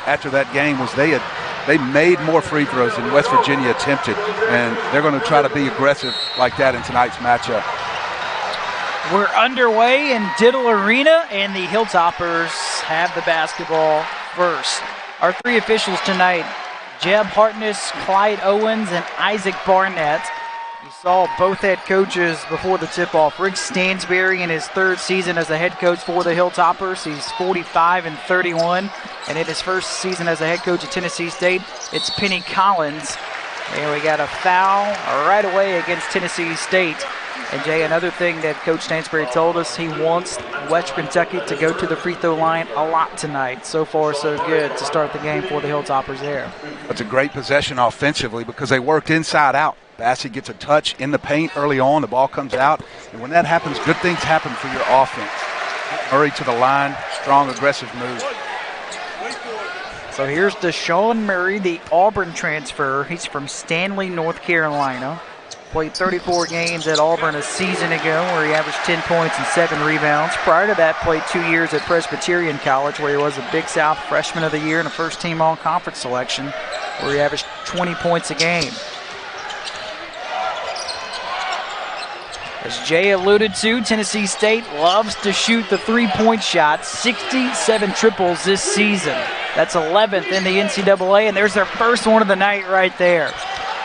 after that game was they made more free throws than West Virginia attempted, and they're going to try to be aggressive like that in tonight's matchup. We're underway in Diddle Arena, and the Hilltoppers have the basketball first. Our three officials tonight, Jeb Hartness, Clyde Owens, and Isaac Barnett. You saw both head coaches before the tip-off. Rick Stansberry in his third season as a head coach for the Hilltoppers. He's 45-31. And in his first season as a head coach at Tennessee State, it's Penny Collins. And we got a foul right away against Tennessee State. And Jay, another thing that Coach Stansberry told us, he wants West Kentucky to go to the free throw line a lot tonight. So far, so good to start the game for the Hilltoppers there. It's a great possession offensively because they worked inside out. Bassey gets a touch in the paint early on. The ball comes out. And when that happens, good things happen for your offense. Murray to the line. Strong, aggressive move. So here's Desean Murray, the Auburn transfer. He's from Stanley, North Carolina. Played 34 games at Auburn a season ago where he averaged 10 points and 7 rebounds. Prior to that, played 2 years at Presbyterian College where he was a Big South Freshman of the Year and a first-team all-conference selection where he averaged 20 points a game. As Jay alluded to, Tennessee State loves to shoot the three-point shot. 67 triples this season. That's 11th in the NCAA, and there's their first one of the night right there.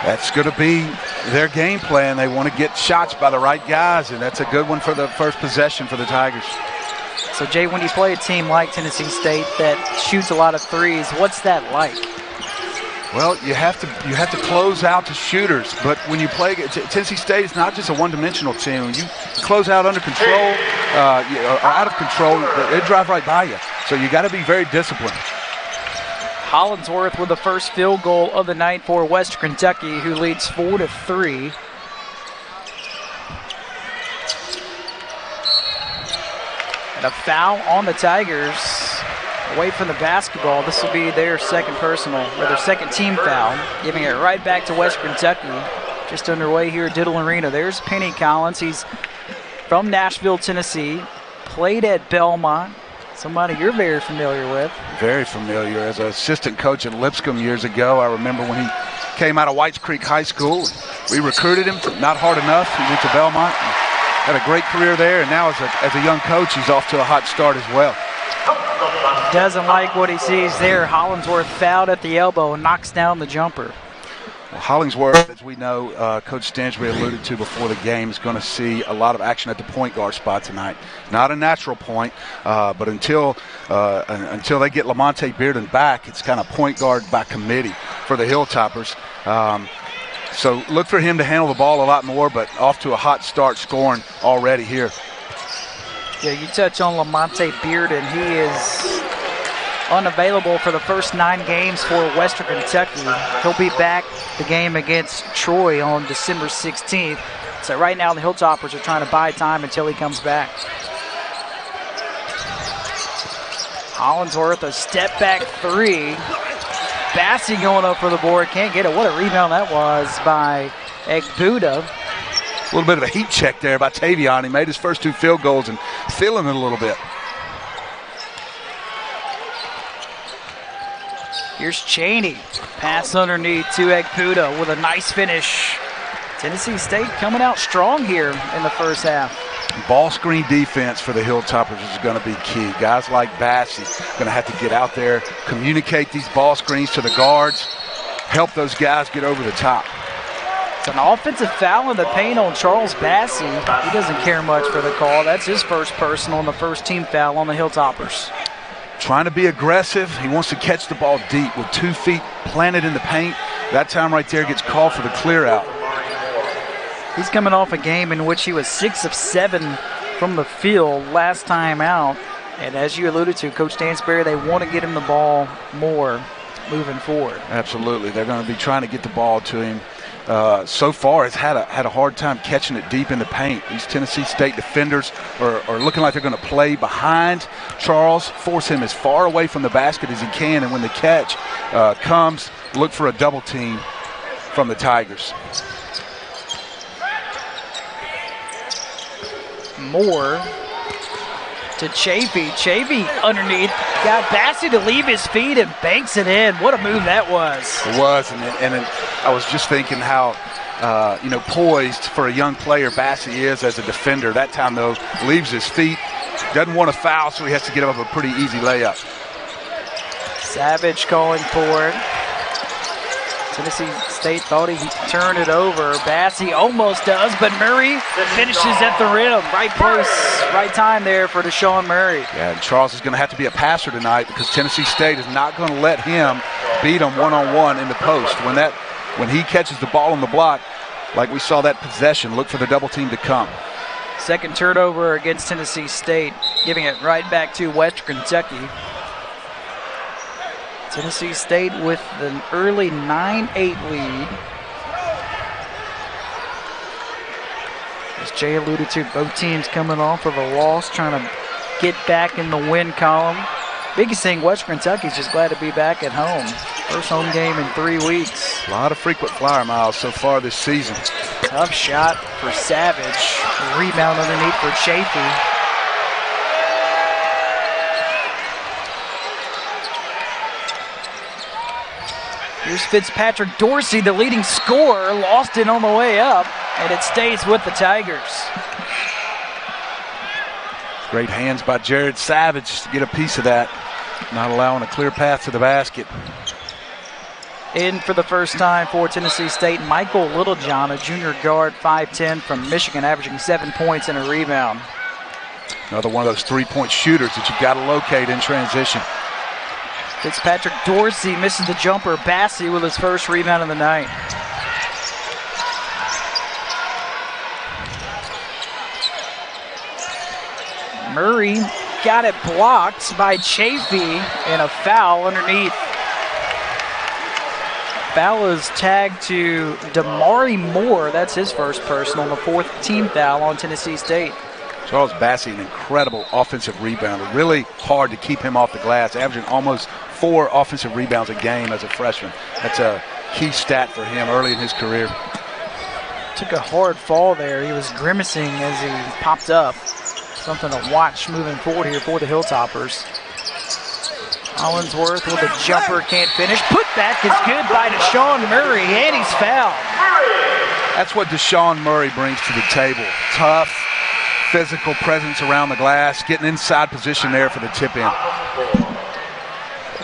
That's going to be their game plan. They want to get shots by the right guys, and that's a good one for the first possession for the Tigers. So, Jay, when you play a team like Tennessee State that shoots a lot of threes, what's that like? Well, you have to close out the shooters, but when you play Tennessee State, it's not just a one-dimensional team. When you close out under control, out of control, they drive right by you. So you got to be very disciplined. Hollingsworth with the first field goal of the night for Western Kentucky, who leads 4-3. And a foul on the Tigers. Away from the basketball. This will be their second personal, or their second team foul, giving it right back to West Kentucky. Just underway here at Diddle Arena. There's Penny Collins. He's from Nashville, Tennessee. Played at Belmont. Somebody you're very familiar with. Very familiar. As an assistant coach at Lipscomb years ago, I remember when he came out of Whites Creek High School. We recruited him, not hard enough. He went to Belmont, had a great career there, and now as a young coach, he's off to a hot start as well. Doesn't like what he sees there. Hollingsworth fouled at the elbow and knocks down the jumper. Well, Hollingsworth, as we know, Coach Stansberry alluded to before the game, is going to see a lot of action at the point guard spot tonight. Not a natural point, but until they get Lamonte Bearden back, it's kind of point guard by committee for the Hilltoppers. So look for him to handle the ball a lot more, but off to a hot start scoring already here. Yeah, you touch on Lamonte Bearden. He is unavailable for the first 9 games for Western Kentucky. He'll be back the game against Troy on December 16th. So right now the Hilltoppers are trying to buy time until he comes back. Hollingsworth, a step-back three. Bassey going up for the board. Can't get it. What a rebound that was by Egbuda. A little bit of a heat check there by Tavion. He made his first 2 field goals and feeling it a little bit. Here's Cheney. Pass underneath to Egbuda with a nice finish. Tennessee State coming out strong here in the first half. Ball screen defense for the Hilltoppers is going to be key. Guys like Bassey going to have to get out there, communicate these ball screens to the guards, help those guys get over the top. It's an offensive foul in the paint on Charles Bassey. He doesn't care much for the call. That's his first personal and the first team foul on the Hilltoppers. Trying to be aggressive. He wants to catch the ball deep with 2 feet planted in the paint. That time right there gets called for the clear out. He's coming off a game in which he was 6 of 7 from the field last time out. And as you alluded to, Coach Stansberry, they want to get him the ball more moving forward. Absolutely. They're going to be trying to get the ball to him. So far, has had a hard time catching it deep in the paint. These Tennessee State defenders are looking like they're going to play behind Charles, force him as far away from the basket as he can, and when the catch comes, look for a double team from the Tigers. Moore to Chafee. Chafee underneath. Got Bassey to leave his feet and banks it in. What a move that was. It was, and I was just thinking how, poised for a young player Bassey is as a defender. That time, though, leaves his feet. Doesn't want to foul, so he has to get up a pretty easy layup. Savage calling for it. Tennessee State thought he turned it over. Bassey almost does, but Murray finishes at the rim. Right place, right time there for Desean Murray. Yeah, and Charles is going to have to be a passer tonight because Tennessee State is not going to let him beat him one-on-one in the post. When he catches the ball on the block, like we saw that possession, look for the double team to come. Second turnover against Tennessee State, giving it right back to Western Kentucky. Tennessee State with an early 9-8 lead. As Jay alluded to, both teams coming off of a loss, trying to get back in the win column. Biggest thing, Western Kentucky's just glad to be back at home. First home game in 3 weeks. A lot of frequent flyer miles so far this season. Tough shot for Savage. Rebound underneath for Chafee. Here's Fitzpatrick Dorsey, the leading scorer, lost it on the way up, and it stays with the Tigers. Great hands by Jared Savage to get a piece of that, not allowing a clear path to the basket. In for the first time for Tennessee State, Michael Littlejohn, a junior guard, 5'10", from Michigan, averaging 7 points and a rebound. Another one of those three-point shooters that you've got to locate in transition. Fitzpatrick Dorsey misses the jumper. Bassey with his first rebound of the night. Murray got it blocked by Chafee and a foul underneath. Foul is tagged to Damari Moore. That's his first personal, the fourth team foul on Tennessee State. Charles Bassey, an incredible offensive rebounder. Really hard to keep him off the glass, averaging almost 4 offensive rebounds a game as a freshman. That's a key stat for him early in his career. Took a hard fall there. He was grimacing as he popped up. Something to watch moving forward here for the Hilltoppers. Hollinsworth with a jumper, can't finish. Putback is good by Desean Murray, and he's fouled. That's what Desean Murray brings to the table. Tough, physical presence around the glass, getting inside position there for the tip-in.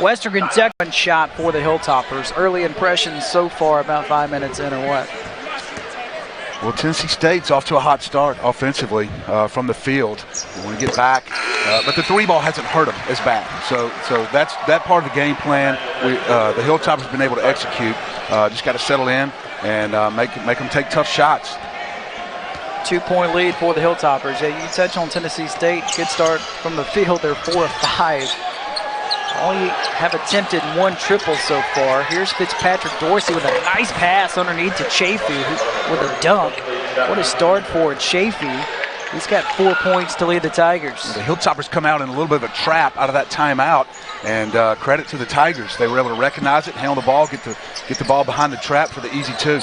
Western Kentucky shot for the Hilltoppers. Early impressions so far, about 5 minutes in or what? Well, Tennessee State's off to a hot start offensively from the field. They want to get back, but the three ball hasn't hurt them as bad. So that's that part of the game plan. The Hilltoppers have been able to execute. Just got to settle in and make them take tough shots. 2-point lead for the Hilltoppers. Yeah, you touch on Tennessee State. Good start from the field. They're 4 of 5. Only have attempted 1 triple so far. Here's Fitzpatrick Dorsey with a nice pass underneath to Chafee with a dunk. What a start for Chafee. He's got 4 points to lead the Tigers. The Hilltoppers come out in a little bit of a trap out of that timeout, and credit to the Tigers. They were able to recognize it, handle the ball, get the ball behind the trap for the easy 2.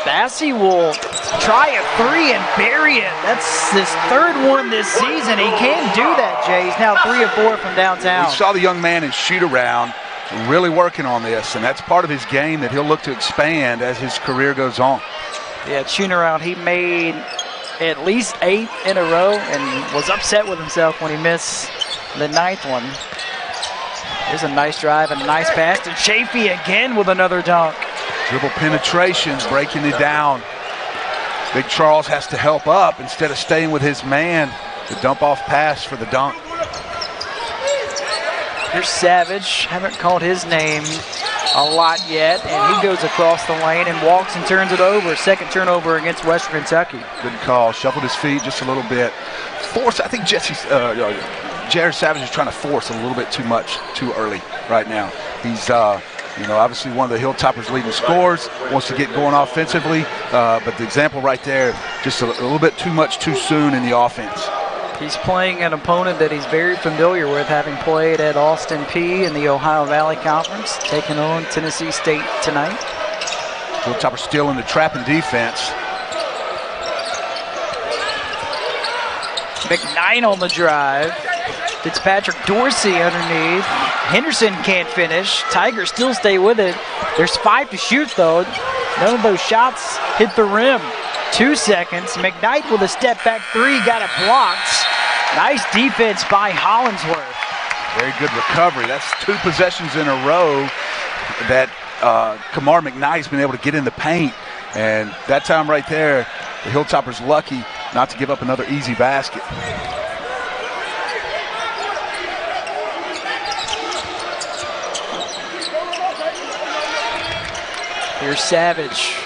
Bassey will try a 3 and bury it. That's his 3rd one this season. He can do that, Jay. He's now 3 of 4 from downtown. We saw the young man in shoot-around really working on this, and that's part of his game that he'll look to expand as his career goes on. Yeah, shooting around, he made at least 8 in a row and was upset with himself when he missed the 9th one. Here's a nice drive and a nice pass to Chafee again with another dunk. Dribble penetrations, breaking it down. Big Charles has to help up instead of staying with his man. The dump-off pass for the dunk. Here's Savage. Haven't called his name a lot yet, and he goes across the lane and walks and turns it over. Second turnover against Western Kentucky. Good call. Shuffled his feet just a little bit. I think Jared Savage is trying to force a little bit too much too early right now. He's obviously one of the Hilltoppers' leading scorers, wants to get going offensively, but the example right there, just a little bit too much too soon in the offense. He's playing an opponent that he's very familiar with, having played at Austin Peay in the Ohio Valley Conference, taking on Tennessee State tonight. Hilltoppers still in the trap and defense. McKnight on the drive. Fitzpatrick Dorsey underneath. Henderson can't finish. Tigers still stay with it. There's 5 to shoot, though. None of those shots hit the rim. 2 seconds. McKnight with a step back 3, got it blocked. Nice defense by Hollingsworth. Very good recovery. That's 2 possessions in a row that Kamar McKnight's been able to get in the paint. And that time right there, the Hilltoppers lucky not to give up another easy basket. Here's Savage.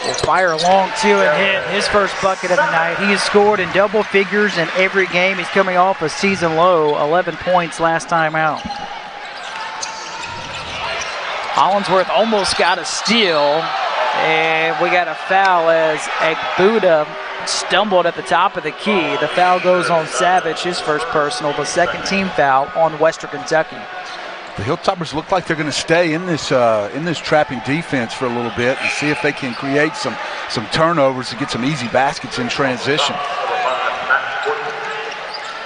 Will fire long 2 and hit his first bucket of the night. He has scored in double figures in every game. He's coming off a season low, 11 points last time out. Hollingsworth almost got a steal, and we got a foul as Agbuda stumbled at the top of the key. The foul goes on Savage, his first personal, the second team foul on Western Kentucky. The Hilltoppers look like they're going to stay in this trapping defense for a little bit and see if they can create some turnovers to get some easy baskets in transition.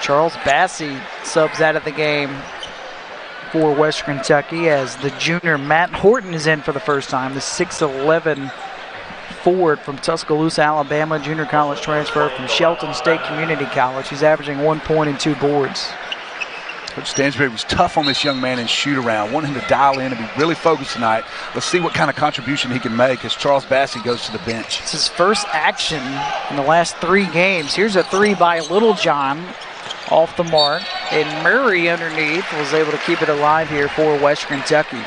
Charles Bassey subs out of the game for Western Kentucky as the junior Matt Horton is in for the first time. The 6'11" forward from Tuscaloosa, Alabama, junior college transfer from Shelton State Community College. He's averaging 1 point and 2 boards. Coach Stansbury was tough on this young man in shoot-around, wanted him to dial in and be really focused tonight. Let's see what kind of contribution he can make as Charles Bassey goes to the bench. It's his first action in the last 3 games. Here's a 3 by Littlejohn off the mark, and Murray underneath was able to keep it alive here for Western Kentucky.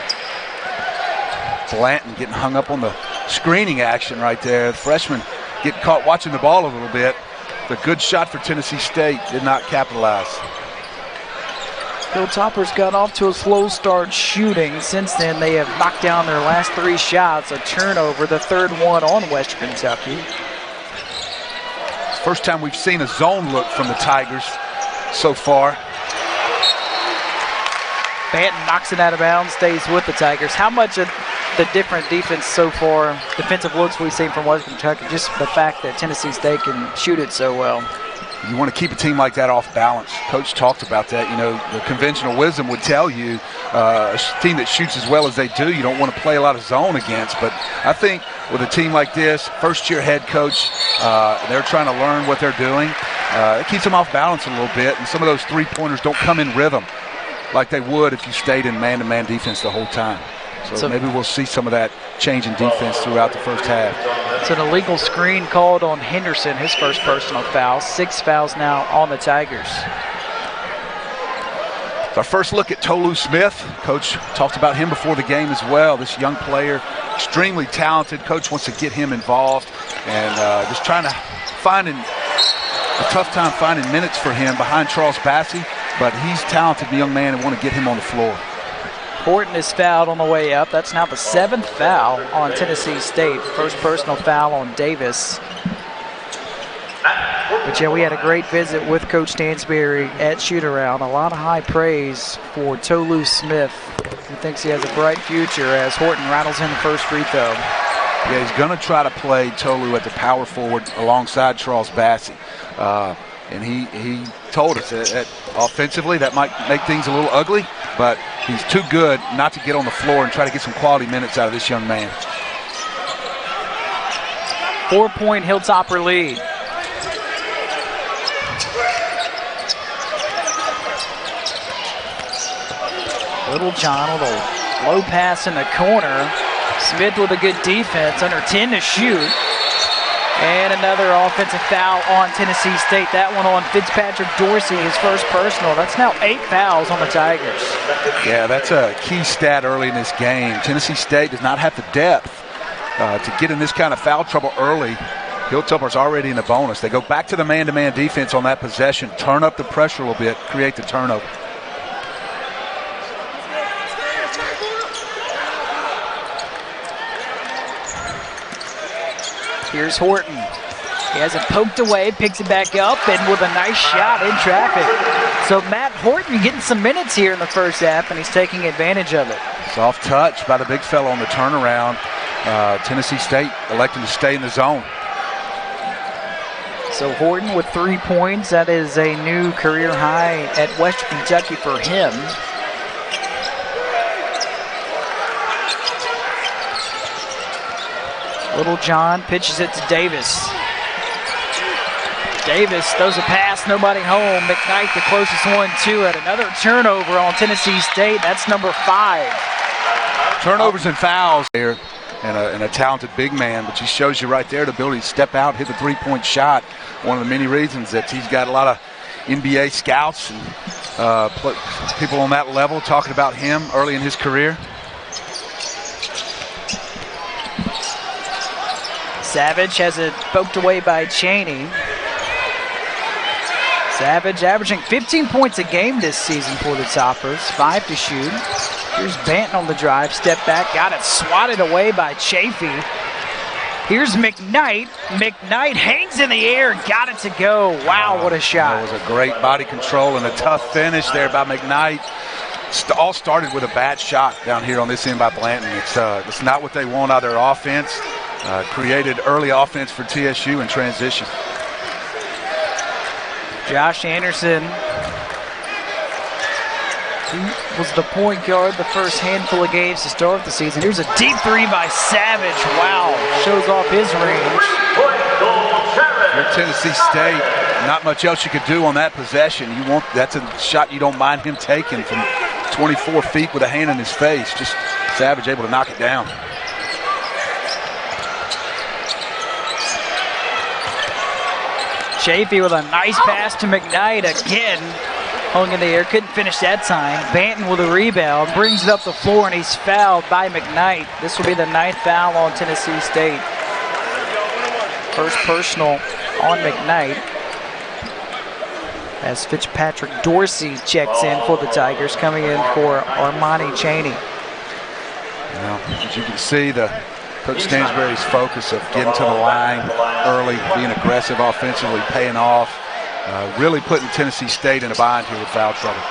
Blanton getting hung up on the screening action right there. The freshman getting caught watching the ball a little bit. The good shot for Tennessee State did not capitalize. Hilltoppers got off to a slow start shooting. Since then, they have knocked down their last 3 shots. A turnover, the third one on Western Kentucky. First time we've seen a zone look from the Tigers so far. Banton knocks it out of bounds, stays with the Tigers. How much of the different defense so far, defensive looks we've seen from Western Kentucky, just the fact that Tennessee State can shoot it so well? You want to keep a team like that off balance. Coach talked about that. You know, the conventional wisdom would tell you a team that shoots as well as they do, you don't want to play a lot of zone against. But I think with a team like this, first-year head coach, they're trying to learn what they're doing. It keeps them off balance a little bit, and some of those three-pointers don't come in rhythm like they would if you stayed in man-to-man defense the whole time. So maybe we'll see some of that change in defense throughout the first half. It's an illegal screen called on Henderson, his first personal foul. 6 fouls now on the Tigers. It's our first look at Tolu Smith. Coach talked about him before the game as well. This young player, extremely talented. Coach wants to get him involved and just trying to find a tough time finding minutes for him behind Charles Bassey, but he's a talented young man and want to get him on the floor. Horton is fouled on the way up. That's now the 7th foul on Tennessee State. First personal foul on Davis. But yeah, we had a great visit with Coach Stansbury at shoot-around. A lot of high praise for Tolu Smith, who thinks he has a bright future as Horton rattles in the first free throw. Yeah, he's going to try to play Tolu at the power forward alongside Charles Bassey. And he told us that offensively that might make things a little ugly, but he's too good not to get on the floor and try to get some quality minutes out of this young man. 4-point Hilltopper lead. Littlejohn with a low pass in the corner. Smith with a good defense, under 10 to shoot. And another offensive foul on Tennessee State. That one on Fitzpatrick Dorsey, his first personal. That's now 8 fouls on the Tigers. Yeah, that's a key stat early in this game. Tennessee State does not have the depth to get in this kind of foul trouble early. Hilltopper's already in the bonus. They go back to the man-to-man defense on that possession, turn up the pressure a little bit, create the turnover. Here's Horton. He has it poked away, picks it back up, and with a nice shot in traffic. So Matt Horton getting some minutes here in the first half, and he's taking advantage of it. Soft touch by the big fella on the turnaround. Tennessee State electing to stay in the zone. So Horton with 3 points. That is a new career high at Western Kentucky for him. Little John pitches it to Davis. Davis throws a pass, nobody home. McKnight, the closest one to it. Another turnover on Tennessee State. That's number 5. Turnovers and fouls here, and a talented big man, but he shows you right there the ability to step out, hit the three-point shot. One of the many reasons that he's got a lot of NBA scouts and people on that level talking about him early in his career. Savage has it poked away by Chaney. Savage averaging 15 points a game this season for the Toppers, 5 to shoot. Here's Banton on the drive, step back, got it swatted away by Chafee. Here's McKnight. McKnight hangs in the air, got it to go. Wow, what a shot. That was a great body control and a tough finish there by McKnight. All started with a bad shot down here on this end by Blanton. It's not what they want out of their offense. Created early offense for TSU in transition. Josh Anderson, he was the point guard the first handful of games to start the season. Here's a deep three by Savage. Wow, shows off his range. You're Tennessee State, not much else you could do on that possession. That's a shot you don't mind him taking from 24 feet with a hand in his face. Just Savage able to knock it down. Chafee with a nice pass to McKnight again. Hung in the air, couldn't finish that time. Banton with a rebound, brings it up the floor, and he's fouled by McKnight. This will be the 9th foul on Tennessee State. First personal on McKnight. As Fitzpatrick Dorsey checks in for the Tigers, coming in for Armani Chaney. Well, as you can see, Coach Stansbury's focus of getting to the line early, being aggressive offensively, paying off, really putting Tennessee State in a bind here with foul trouble.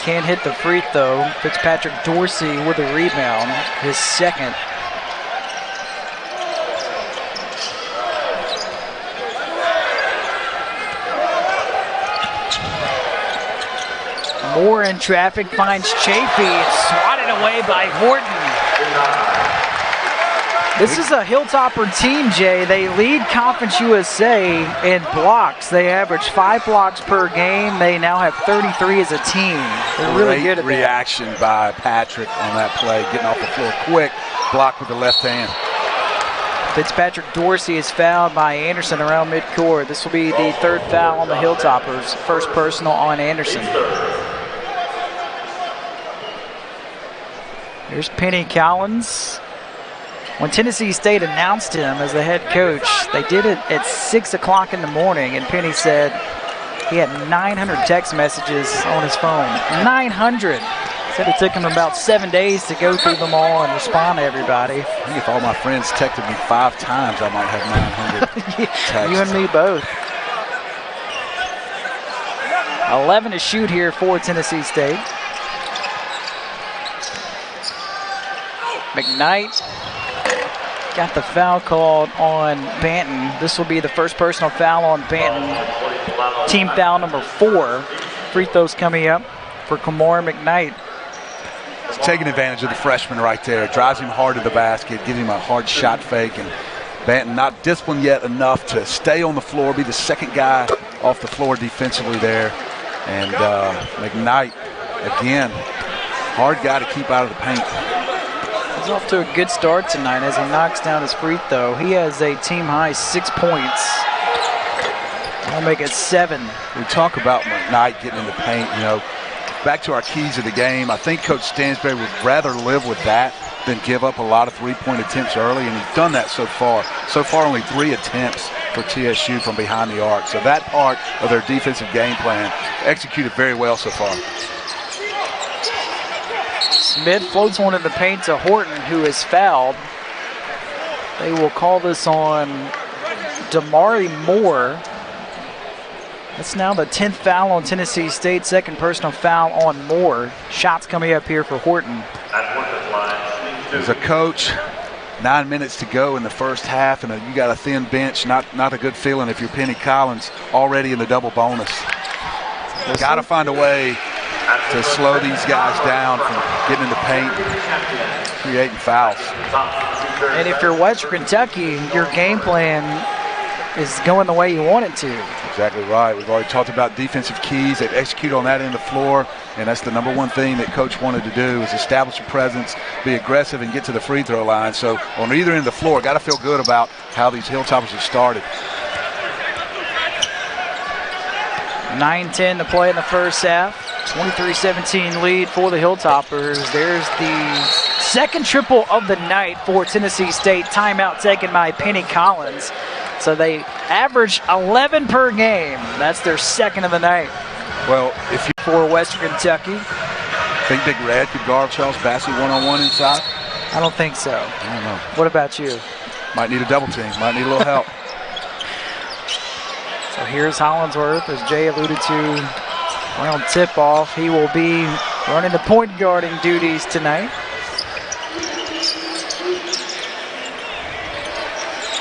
Can't hit the free throw. Fitzpatrick Dorsey with a rebound, his second. Moore in traffic, finds Chafee. It's swatted away by Horton. This is a Hilltopper team, Jay. They lead Conference USA in blocks. They average 5 blocks per game. They now have 33 as a team. They're really good at that. Reaction by Patrick on that play, getting off the floor quick, blocked with the left hand. Fitzpatrick Dorsey is fouled by Anderson around midcourt. This will be the 3rd foul on the Hilltoppers. First personal on Anderson. Here's Penny Collins. When Tennessee State announced him as the head coach, they did it at 6 o'clock in the morning, and Penny said he had 900 text messages on his phone. 900! Said it took him about 7 days to go through them all and respond to everybody. I think if all my friends texted me 5 times, I might have 900 texts. You and me both. 11 to shoot here for Tennessee State. McKnight got the foul called on Banton. This will be the first personal foul on Banton. Team foul number 4. Free throws coming up for Kamar McKnight. He's taking advantage of the freshman right there. Drives him hard to the basket, gives him a hard shot fake, and Banton not disciplined yet enough to stay on the floor, be the second guy off the floor defensively there. And McKnight, again, hard guy to keep out of the paint. He's off to a good start tonight as he knocks down his free throw. He has a team-high 6 points. I'll make it 7. We talk about McKnight getting in the paint, back to our keys of the game. I think Coach Stansbury would rather live with that than give up a lot of three-point attempts early, and he's done that so far. So far, only 3 attempts for TSU from behind the arc. So that part of their defensive game plan executed very well so far. Smith floats one in the paint to Horton, who is fouled. They will call this on Damari Moore. That's now the 10th foul on Tennessee State, second personal foul on Moore. Shots coming up here for Horton. As a coach, 9 minutes to go in the first half, and you got a thin bench. Not a good feeling if you're Penny Collins already in the double bonus. Got to find a way to slow these guys down from getting in the paint and creating fouls. And if you're Western Kentucky, your game plan is going the way you want it to. Exactly right. We've already talked about defensive keys. They've executed on that end of the floor, and that's the number one thing that Coach wanted to do is establish a presence, be aggressive, and get to the free throw line. So on either end of the floor, got to feel good about how these Hilltoppers have started. 9:10 to play in the first half. 23-17 lead for the Hilltoppers. There's the second triple of the night for Tennessee State. Timeout taken by Penny Collins. So they average 11 per game. That's their second of the night. Well, if you for Western Kentucky, think Big Red could guard Charles Bassey one-on-one inside? I don't think so. I don't know. What about you? Might need a double team. Might need a little help. So here's Hollingsworth, as Jay alluded to, around tip-off. He will be running the point guarding duties tonight.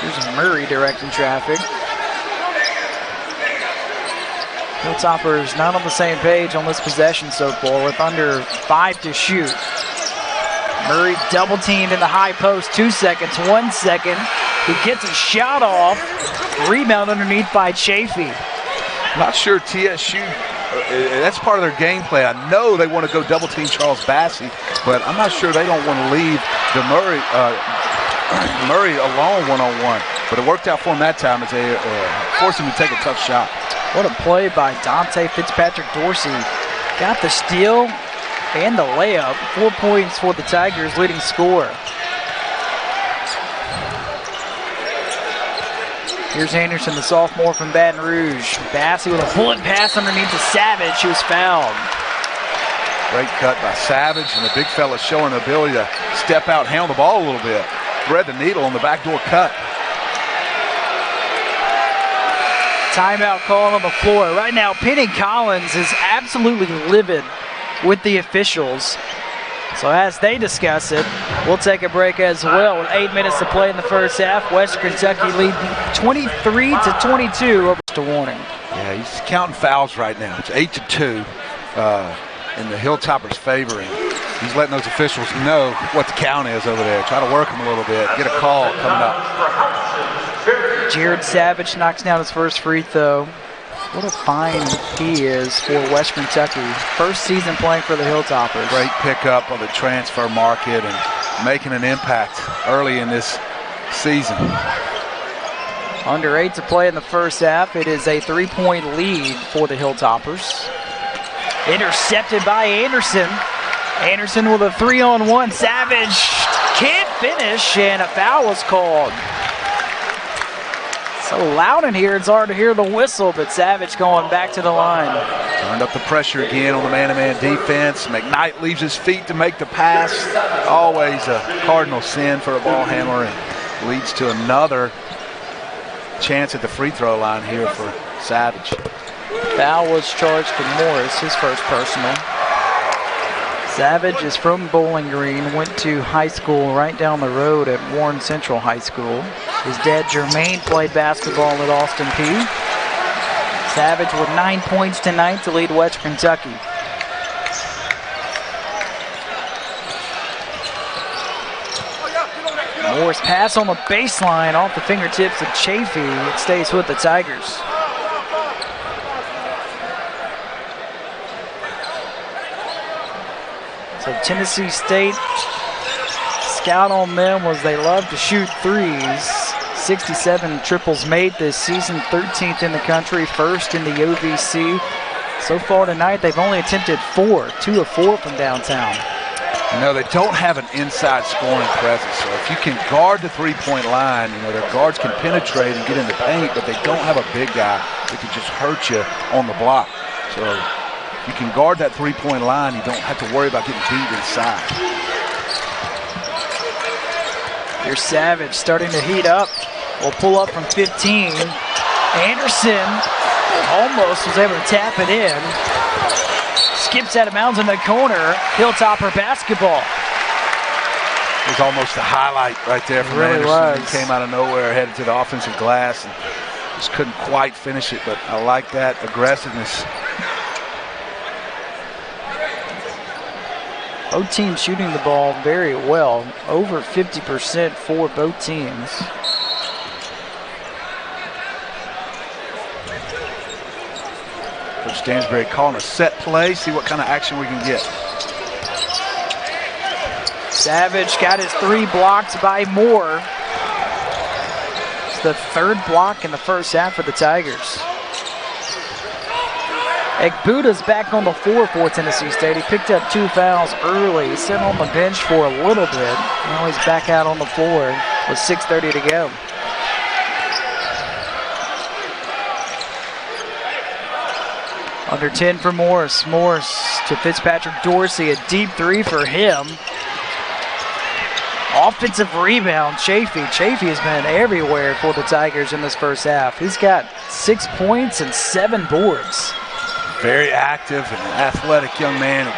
Here's Murray directing traffic. Hilltoppers not on the same page on this possession so far with under 5 to shoot. Murray double teamed in the high post, 2 seconds, 1 second. He gets a shot off. Rebound underneath by Chafee. Not sure TSU, that's part of their game plan. I know they want to go double team Charles Bassey, but I'm not sure they don't want to leave the Murray alone one-on-one. But it worked out for him that time as they forced him to take a tough shot. What a play by Dante Fitzpatrick Dorsey. Got the steal and the layup. 4 points for the Tigers, leading scorer. Here's Anderson, the sophomore from Baton Rouge. Bassey with a bullet pass underneath to Savage, who was fouled. Great cut by Savage, and the big fella showing the ability to step out, handle the ball a little bit. Thread the needle on the backdoor cut. Timeout call on the floor. Right now, Penny Collins is absolutely livid with the officials. So as they discuss it, we'll take a break as well. With 8 minutes to play in the first half, Western Kentucky lead 23-22 over to Warning. Yeah, he's counting fouls right now. It's 8-2 in the Hilltoppers' favor. And he's letting those officials know what the count is over there. Try to work them a little bit. Get a call coming up. Jared Savage knocks down his first free throw. What a find he is for Western Kentucky. First season playing for the Hilltoppers. Great pickup on the transfer market and making an impact early in this season. Under 8 to play in the first half. It is a 3-point lead for the Hilltoppers. Intercepted by Anderson. Anderson with a 3-on-1. Savage can't finish, and a foul was called. So loud in here, it's hard to hear the whistle, but Savage going back to the line. Turned up the pressure again on the man-to-man defense. McKnight leaves his feet to make the pass. Always a cardinal sin for a ball handler, and leads to another chance at the free throw line here for Savage. Foul was charged to Morris, his first personal. Savage is from Bowling Green, went to high school right down the road at Warren Central High School. His dad, Jermaine, played basketball at Austin Peay. Savage with 9 points tonight to lead West Kentucky. Morris pass on the baseline off the fingertips of Chafee. It stays with the Tigers. So Tennessee State, scout on them was they love to shoot threes. 67 triples made this season, 13th in the country, first in the OVC. So far tonight, they've only attempted 4, 2 of 4 from downtown. You know, they don't have an inside scoring presence. So if you can guard the three-point line, you know, their guards can penetrate and get in the paint, but they don't have a big guy that can just hurt you on the block. So you can guard that three-point line, you don't have to worry about getting beat inside. Here's Savage starting to heat up. Will pull up from 15. Anderson almost was able to tap it in. Skips out of bounds in the corner. Hilltopper basketball. was almost a highlight right there from Anderson. He came out of nowhere, headed to the offensive glass, and just couldn't quite finish it, but I like that aggressiveness. Both teams shooting the ball very well, over 50% for both teams. Coach Stansbury calling a set play, see what kind of action we can get. Savage got his 3 blocked by Moore. It's the 3rd block in the first half for the Tigers. Ekbuda's back on the floor for Tennessee State. He picked up 2 fouls early. He's sitting on the bench for a little bit. Now he's back out on the floor with 6:30 to go. Under 10 for Morris. Morris to Fitzpatrick Dorsey. A deep 3 for him. Offensive rebound, Chafee. Chafee has been everywhere for the Tigers in this first half. He's got 6 points and 7 boards. Very active and athletic young man.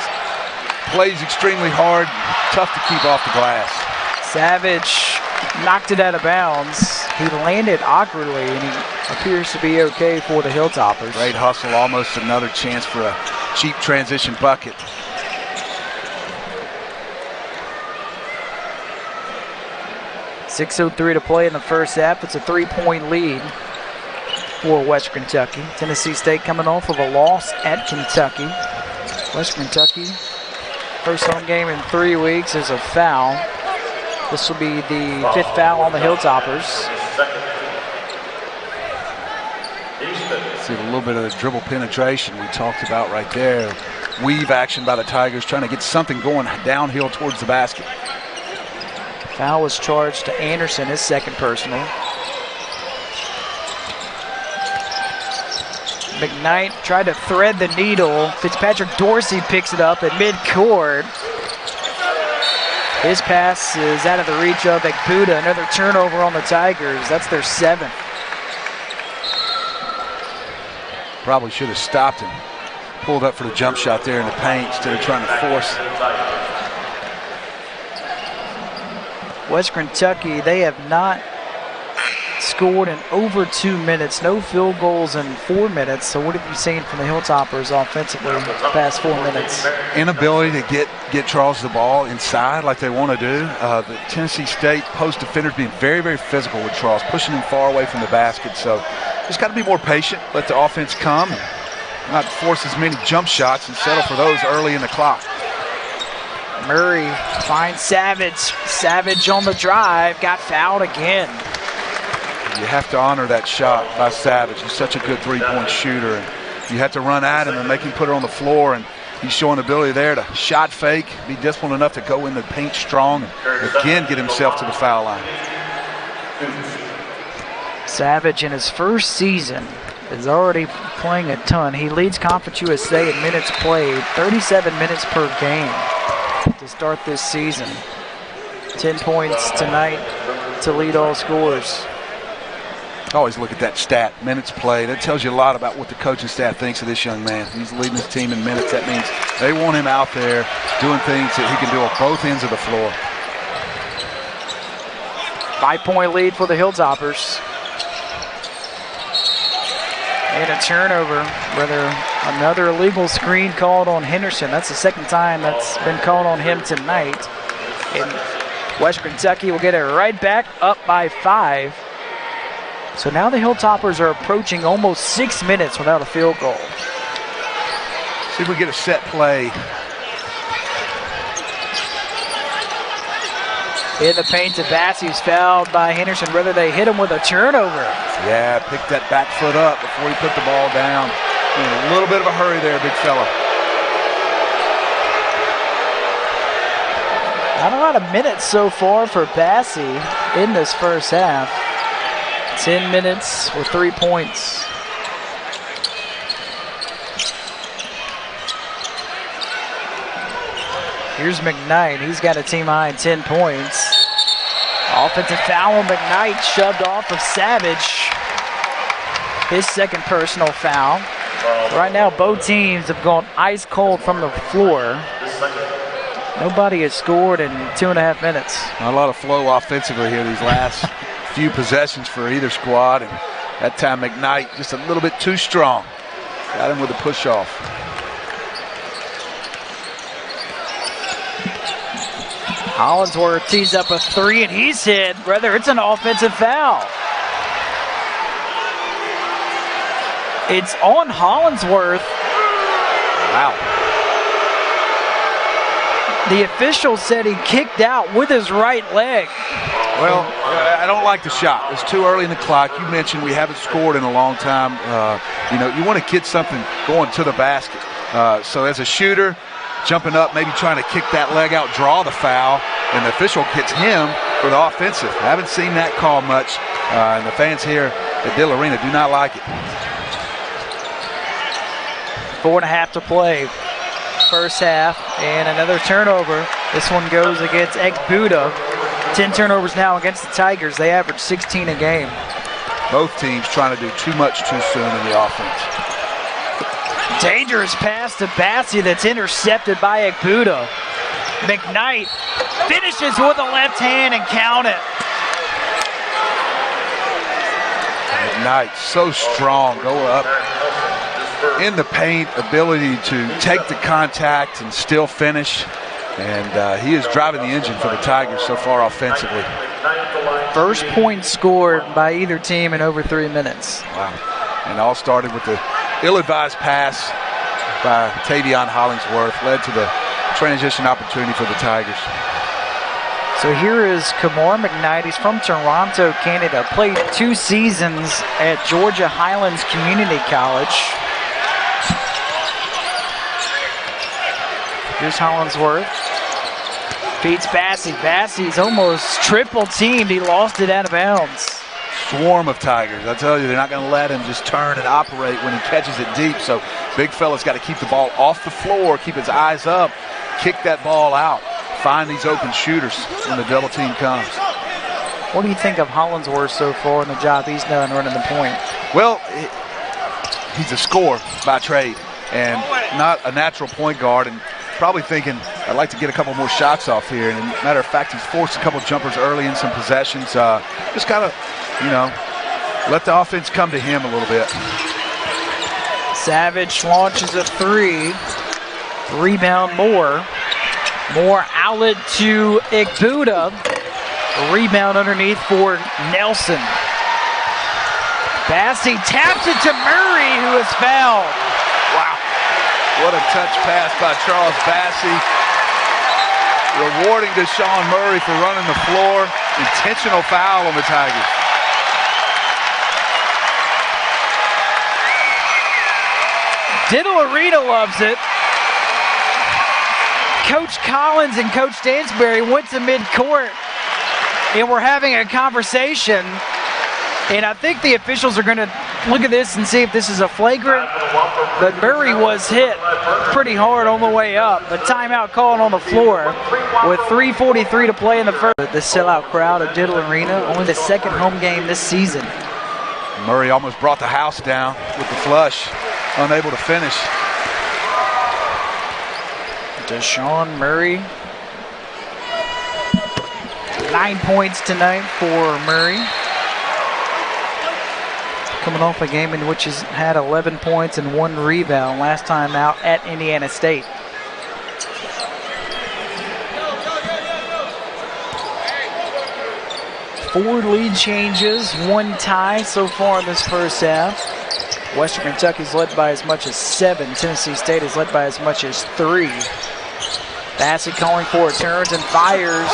Plays extremely hard, tough to keep off the glass. Savage knocked it out of bounds. He landed awkwardly, and he appears to be okay for the Hilltoppers. Great hustle, almost another chance for a cheap transition bucket. .6:03 to play in the first half. It's a 3-point lead for West Kentucky. Tennessee State coming off of a loss at Kentucky. West Kentucky, first home game in 3 weeks, is a foul. This will be the 5th foul on the Hilltoppers. See a little bit of the dribble penetration we talked about right there. Weave action by the Tigers, trying to get something going downhill towards the basket. Foul was charged to Anderson, his 2nd personal. McKnight tried to thread the needle. Fitzpatrick Dorsey picks it up at midcourt. His pass is out of the reach of Ekbuda. Another turnover on the Tigers. That's their 7th. Probably should have stopped him. Pulled up for the jump shot there in the paint instead of trying to force. West Kentucky, they have not scored in over 2 minutes. No field goals in 4 minutes. So what have you seen from the Hilltoppers offensively the past 4 minutes? Inability to get Charles the ball inside like they want to do. The Tennessee State post defenders being very, very physical with Charles, pushing him far away from the basket. So just got to be more patient, let the offense come, and not force as many jump shots and settle for those early in the clock. Murray finds Savage. Savage on the drive, got fouled again. You have to honor that shot by Savage. He's such a good 3-point shooter. And you have to run at him and make him put it on the floor. And he's showing the ability there to shot fake, be disciplined enough to go in the paint strong, and again get himself to the foul line. Savage in his first season is already playing a ton. He leads Conference USA in minutes played, 37 minutes per game to start this season. 10 points tonight to lead all scorers. Always look at that stat, minutes played. That tells you a lot about what the coaching staff thinks of this young man. He's leading his team in minutes. That means they want him out there doing things that he can do on both ends of the floor. 5-point lead for the Hilltoppers. And a turnover, rather another illegal screen called on Henderson. That's the 2nd time that's been called on him tonight. And West Kentucky will get it right back up by 5. So now the Hilltoppers are approaching almost 6 minutes without a field goal. See if we get a set play. In the paint to Bass, who's fouled by Henderson. Whether they hit him with a turnover. Yeah, picked that back foot up before he put the ball down. In a little bit of a hurry there, big fella. Not a lot of minutes so far for Bassey in this first half. 10 minutes with 3 points. Here's McKnight. He's got a team high 10 points. Offensive foul on McKnight, shoved off of Savage. His 2nd personal foul. Right now, both teams have gone ice cold from the floor. Nobody has scored in 2.5 minutes. Not a lot of flow offensively here these last few possessions for either squad. And that time McKnight just a little bit too strong. Got him with a push off. Hollingsworth tees up a 3 and he's hit. Rather, it's an offensive foul. It's on Hollingsworth. Wow. The official said he kicked out with his right leg. Well, I don't like the shot. It's too early in the clock. You mentioned we haven't scored in a long time. You want to get something going to the basket. So as a shooter, jumping up, maybe trying to kick that leg out, draw the foul, and the official gets him for the offensive. I haven't seen that call much, and the fans here at Diddle Arena do not like it. 4.5 to play. First half, and another turnover. This one goes against Ekbuda. 10 turnovers now against the Tigers. They average 16 a game. Both teams trying to do too much too soon in the offense. Dangerous pass to Bassi that's intercepted by Ekbuda. McKnight finishes with a left hand and count it. McKnight, so strong, go up in the paint, ability to take the contact and still finish. And he is driving the engine for the Tigers so far offensively. First point scored by either team in over 3 minutes. Wow. And all started with the ill-advised pass by Tavion Hollingsworth, led to the transition opportunity for the Tigers. So here is Kamar McKnight. He's from Toronto, Canada. Played 2 seasons at Georgia Highlands Community College. Here's Hollingsworth. Beats Bassi. Bassi's almost triple teamed. He lost it out of bounds. Swarm of Tigers. I tell you, they're not going to let him just turn and operate when he catches it deep. So big fella's got to keep the ball off the floor, keep his eyes up, kick that ball out, find these open shooters when the double team comes. What do you think of Hollingsworth so far in the job he's done running the point? Well, he's a scorer by trade and not a natural point guard, and probably thinking, I'd like to get a couple more shots off here. And matter of fact, he's forced a couple jumpers early in some possessions. Just got to, let the offense come to him a little bit. Savage launches a 3. Rebound Moore. Moore outlet to Ekbuda. Rebound underneath for Nelson. Bassi taps it to Murray, who is fouled. Wow. What a touch pass by Charles Bassi. Rewarding Desean Murray for running the floor. Intentional foul on the Tigers. Diddle Arena loves it. Coach Collins and Coach Stansberry went to midcourt and we're having a conversation. And I think the officials are going to look at this and see if this is a flagrant. But Murray was hit pretty hard on the way up. A timeout called on the floor with 3:43 to play in the first. The sellout crowd at Diddle Arena, only the second home game this season. Murray almost brought the house down with the flush, unable to finish. Desean Murray. 9 points tonight for Murray. Coming off a game in which he's had 11 points and 1 rebound last time out at Indiana State. Four lead changes, 1 tie so far in this first half. Western Kentucky's led by as much as 7. Tennessee State is led by as much as 3. Bassi calling for it, turns and fires.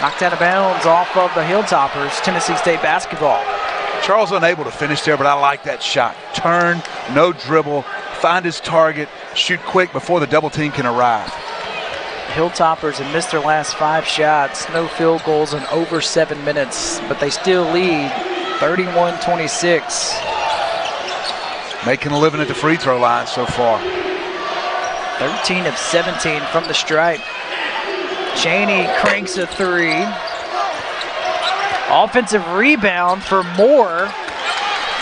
Knocked out of bounds off of the Hilltoppers, Tennessee State basketball. Charles unable to finish there, but I like that shot. Turn, no dribble, find his target, shoot quick before the double team can arrive. The Hilltoppers have missed their last 5 shots, no field goals in over 7 minutes, but they still lead 31-26. Making a living at the free throw line so far. 13 of 17 from the stripe. Cheney cranks a 3. Offensive rebound for Moore.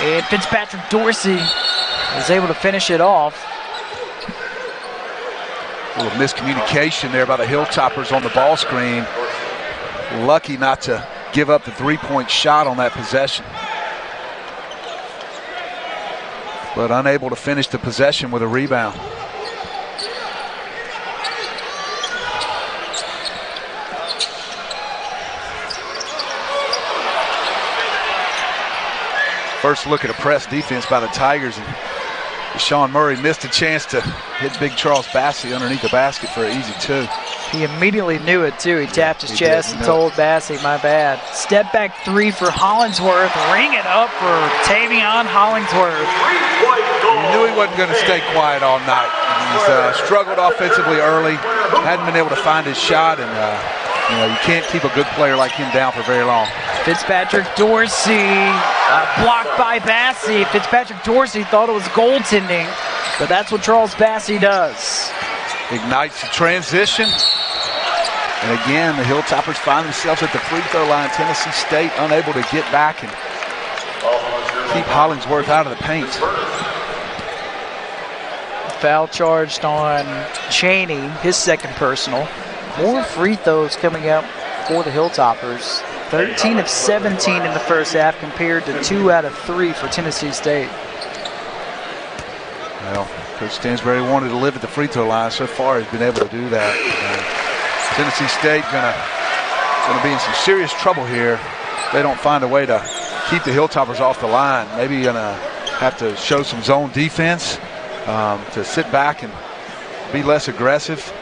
And Fitzpatrick Dorsey is able to finish it off. A little miscommunication there by the Hilltoppers on the ball screen. Lucky not to give up the three-point shot on that possession, but unable to finish the possession with a rebound. First look at a press defense by the Tigers, and Desean Murray missed a chance to hit big Charles Bassey underneath the basket for an easy two. He immediately knew it, too. He tapped his chest and told Bassey, my bad. Step back three for Hollingsworth. Ring it up for Tavion Hollingsworth. You knew he wasn't going to stay quiet all night. He's struggled offensively early, hadn't been able to find his shot, and you can't keep a good player like him down for very long. Fitzpatrick Dorsey blocked by Bassey. Fitzpatrick Dorsey thought it was goaltending, but that's what Charles Bassey does. Ignites the transition. And again, the Hilltoppers find themselves at the free throw line. Tennessee State unable to get back and keep Hollingsworth out of the paint. Foul charged on Cheney, his second personal. More free throws coming up for the Hilltoppers. 13 of 17 in the first half compared to 2 out of 3 for Tennessee State. Well, Coach Stansbury wanted to live at the free throw line. So far, he's been able to do that. Tennessee State gonna be in some serious trouble here. They don't find a way to keep the Hilltoppers off the line. Maybe gonna have to show some zone defense to sit back and be less aggressive.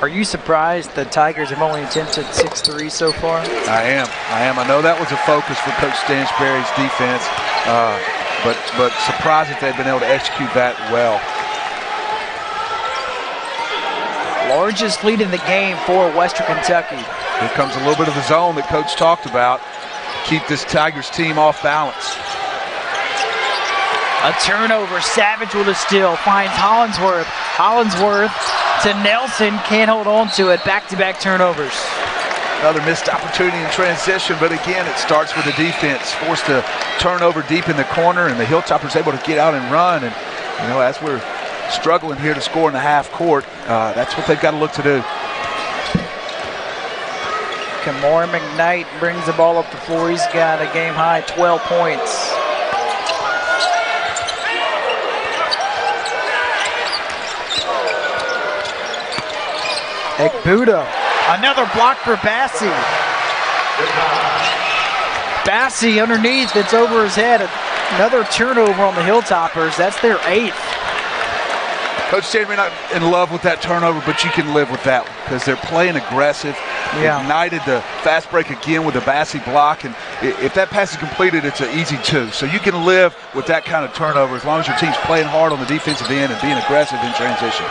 Are you surprised the Tigers have only attempted 6 threes so far? I am. I know that was a focus for Coach Stansbury's defense, but surprised that they've been able to execute that well. Largest lead in the game for Western Kentucky. Here comes a little bit of the zone that Coach talked about. Keep this Tigers team off balance. A turnover. Savage with a steal. Finds Hollingsworth. Hollingsworth to Nelson. Can't hold on to it. Back-to-back turnovers. Another missed opportunity in transition, but again, it starts with the defense. Forced to turnover deep in the corner, and the Hilltoppers able to get out and run. And, as we're struggling here to score in the half court, that's what they've got to look to do. Kamora McKnight brings the ball up the floor. He's got a game-high 12 points. Ekbuda, another block for Bassey. Bassey underneath, it's over his head. Another turnover on the Hilltoppers. That's their 8th. Coach Stansbury not in love with that turnover, but you can live with that because they're playing aggressive. Yeah. Ignited the fast break again with the Bassey block, and if that pass is completed, it's an easy 2. So you can live with that kind of turnover as long as your team's playing hard on the defensive end and being aggressive in transition.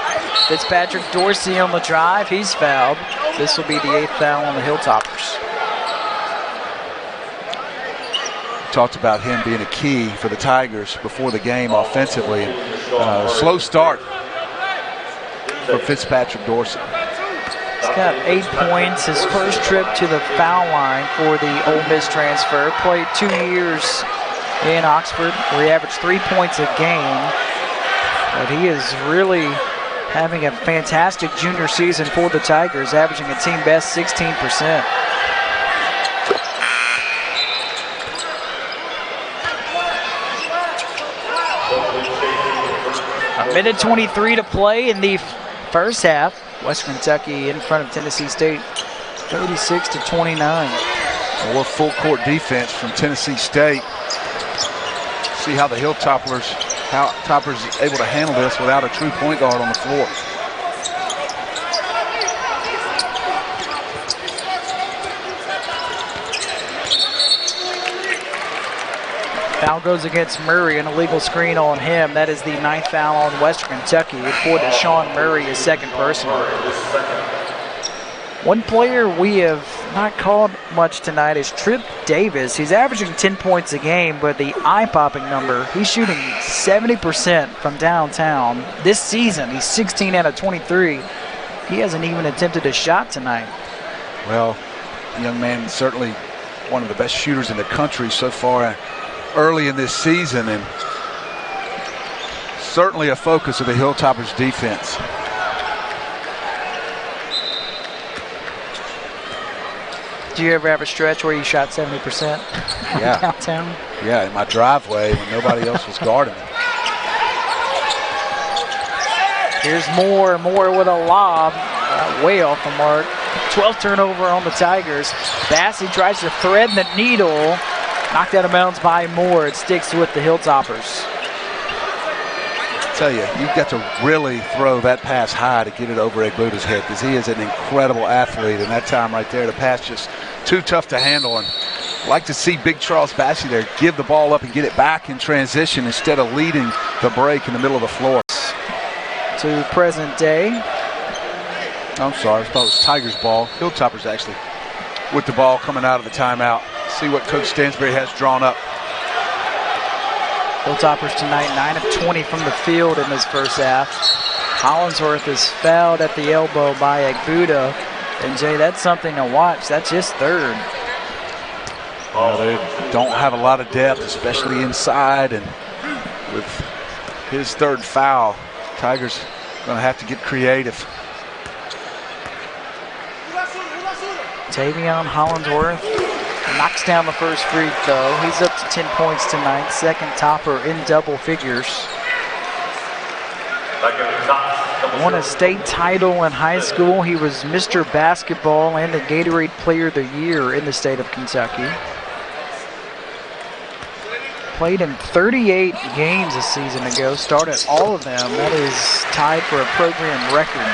Fitzpatrick Dorsey on the drive. He's fouled. This will be the 8th foul on the Hilltoppers. Talked about him being a key for the Tigers before the game offensively. Slow start for Fitzpatrick Dorsey. He's got 8 points. His first trip to the foul line for the Ole Miss transfer. Played 2 years in Oxford where he averaged 3 points a game. But he is really having a fantastic junior season for the Tigers, averaging a team best 16%. A minute 23 to play in the first half. Western Kentucky in front of Tennessee State, 36-29. More full court defense from Tennessee State. See how the Hilltoppers able to handle this without a true point guard on the floor. Foul goes against Murray, an illegal screen on him. That is the 9th foul on Western Kentucky. For Desean Murray, his second personal. One player we have not called much tonight is Trip Davis. He's averaging 10 points a game, but the eye-popping number, he's shooting 70% from downtown. This season, he's 16 out of 23. He hasn't even attempted a shot tonight. Well, the young man is certainly one of the best shooters in the country so far early in this season, and certainly a focus of the Hilltoppers defense. Do you ever have a stretch where you shot 70% downtown? Yeah, in my driveway when nobody else was guarding me. Here's Moore with a lob, way off the mark. 12th turnover on the Tigers. Bassey tries to thread the needle. Knocked out of bounds by Moore. It sticks with the Hilltoppers. I tell you, you've got to really throw that pass high to get it over Egbuda's head because he is an incredible athlete. And that time right there, the pass just too tough to handle. And I'd like to see Big Charles Bassey there give the ball up and get it back in transition instead of leading the break in the middle of the floor. To present day. I'm sorry, I thought it was Tigers ball. Hilltoppers actually with the ball coming out of the timeout. See what Coach Stansbury has drawn up. Hilltoppers tonight 9 of 20 from the field in this first half. Hollingsworth is fouled at the elbow by Egbuda. And Jay, that's something to watch. That's his third. They don't have a lot of depth, especially inside. And with his third foul, Tigers going to have to get creative. Tavion Hollingsworth knocks down the first free throw. He's up to 10 points tonight, second topper in double figures. Won a state title in high school. He was Mr. Basketball and the Gatorade Player of the Year in the state of Kentucky. Played in 38 games a season ago, started all of them. That is tied for a program record.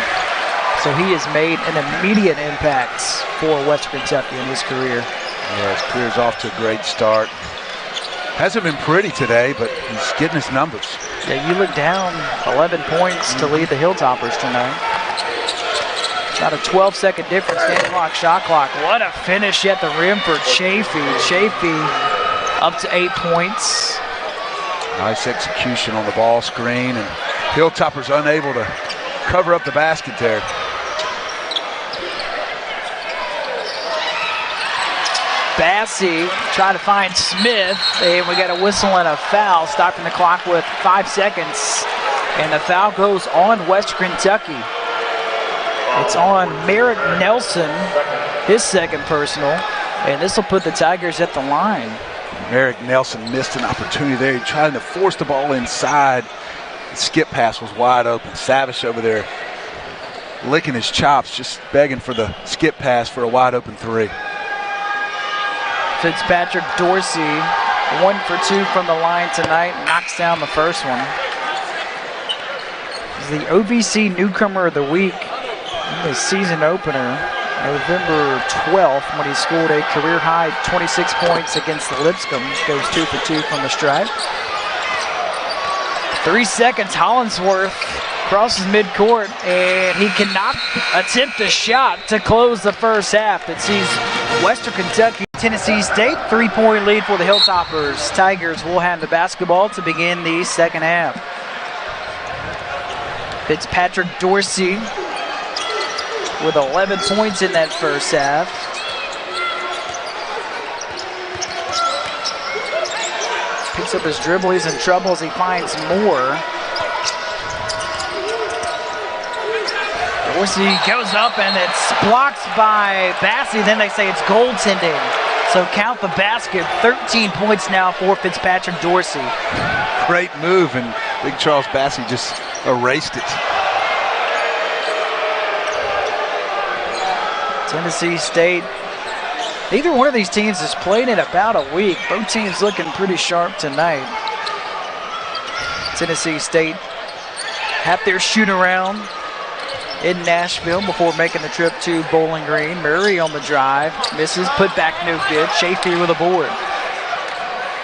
So he has made an immediate impact for Western Kentucky in his career. Yeah, his career's off to a great start. Hasn't been pretty today, but he's getting his numbers. Yeah, you look down 11 points to lead the Hilltoppers tonight. About a 12-second difference, game clock, shot clock. What a finish at the rim for Chafee. Chafee up to 8 points. Nice execution on the ball screen, and Hilltoppers unable to cover up the basket there. Bassey trying to find Smith, and we got a whistle and a foul, stopping the clock with 5 seconds. And the foul goes on Western Kentucky. It's on Merrick Nelson, his second personal, and this will put the Tigers at the line. Merrick Nelson missed an opportunity there. He tried to force the ball inside. The skip pass was wide open. Savish over there licking his chops, just begging for the skip pass for a wide open three. Fitzpatrick Dorsey, 1 for 2 from the line tonight, knocks down the first one. He's the OVC Newcomer of the Week in the season opener, November 12th, when he scored a career-high 26 points against the Lipscomb. Goes 2 for 2 from the stripe. 3 seconds, Hollingsworth crosses midcourt, and he cannot attempt a shot to close the first half. That sees Western Kentucky, Tennessee State, 3-point lead for the Hilltoppers. Tigers will have the basketball to begin the second half. Fitzpatrick Dorsey with 11 points in that first half. Picks up his dribble, he's in trouble as he finds Moore. Dorsey goes up and it's blocked by Bassey. Then they say it's goaltending. So count the basket. 13 points now for Fitzpatrick Dorsey. Great move, and Big Charles Bassey just erased it. Tennessee State. Neither one of these teams has played in about a week. Both teams looking pretty sharp tonight. Tennessee State had their shoot around in Nashville before making the trip to Bowling Green. Murray on the drive, misses, put back no good. Chafee with a board.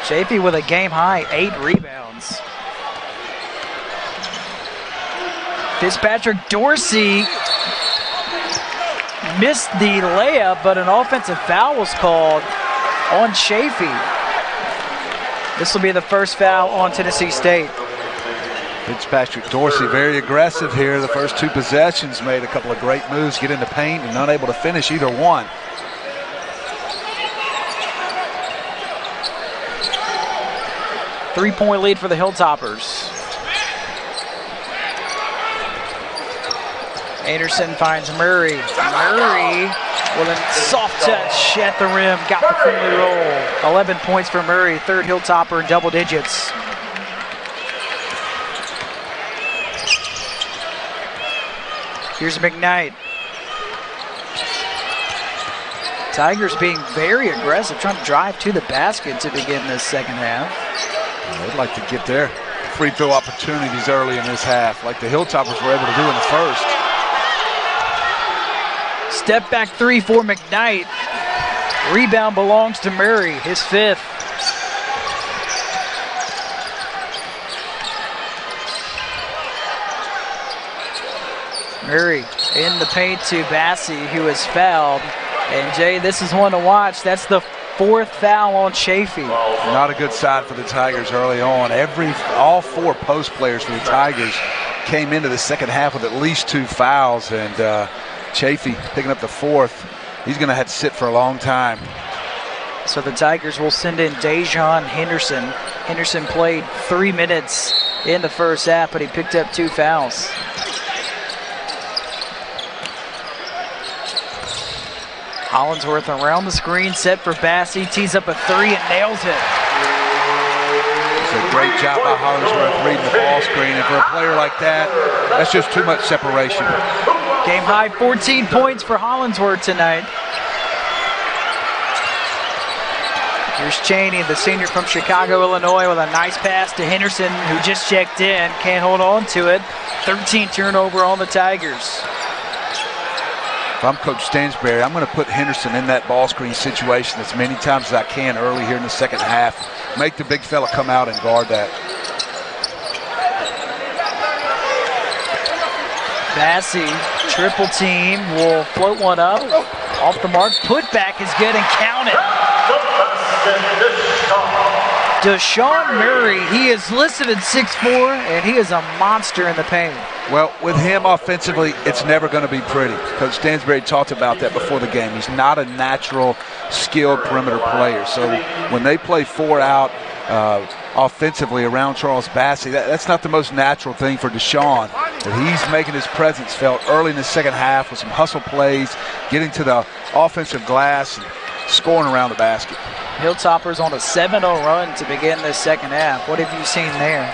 Chafee with a game-high 8 rebounds. Fitzpatrick Dorsey missed the layup, but an offensive foul was called on Chafee. This will be the first foul on Tennessee State. Fitzpatrick Dorsey very aggressive here. The first 2 possessions made a couple of great moves, get in the paint, and unable to finish either one. Three-point lead for the Hilltoppers. Anderson finds Murray. Murray With a soft touch at the rim, got the friendly roll. 11 points for Murray, third Hilltopper in double digits. Here's McKnight. Tigers being very aggressive, trying to drive to the basket to begin this second half. They'd like to get their free throw opportunities early in this half, like the Hilltoppers were able to do in the first. Step back three for McKnight. Rebound belongs to Murray, his fifth. Murray in the paint to Bassey, who is fouled. And Jay, this is one to watch. That's the fourth foul on Chafee. Not a good sign for the Tigers early on. All four post players for the Tigers came into the second half with at least 2 fouls, and Chafee picking up the fourth. He's going to have to sit for a long time. So the Tigers will send in Desean Henderson. Henderson played 3 minutes in the first half, but he picked up 2 fouls. Hollingsworth around the screen, set for Bassey, tees up a 3 and nails it. It's a great job by Hollingsworth reading the ball screen, and for a player like that, that's just too much separation. Game high 14 points for Hollingsworth tonight. Here's Cheney, the senior from Chicago, Illinois, with a nice pass to Henderson, who just checked in, can't hold on to it. 13 turnover on the Tigers. If I'm Coach Stansberry, I'm going to put Henderson in that ball screen situation as many times as I can early here in the second half. Make the big fella come out and guard that. Bassey, triple team, will float one up. Off the mark, putback is good and counted. Desean Murray, he is listed at 6'4", and he is a monster in the paint. Well, with him offensively, it's never going to be pretty. Coach Stansberry talked about that before the game. He's not a natural, skilled perimeter player. So when they play 4 out offensively around Charles Bassey, that's not the most natural thing for Desean. But he's making his presence felt early in the second half with some hustle plays, getting to the offensive glass and scoring around the basket. Hilltoppers on a 7-0 run to begin this second half. What have you seen there?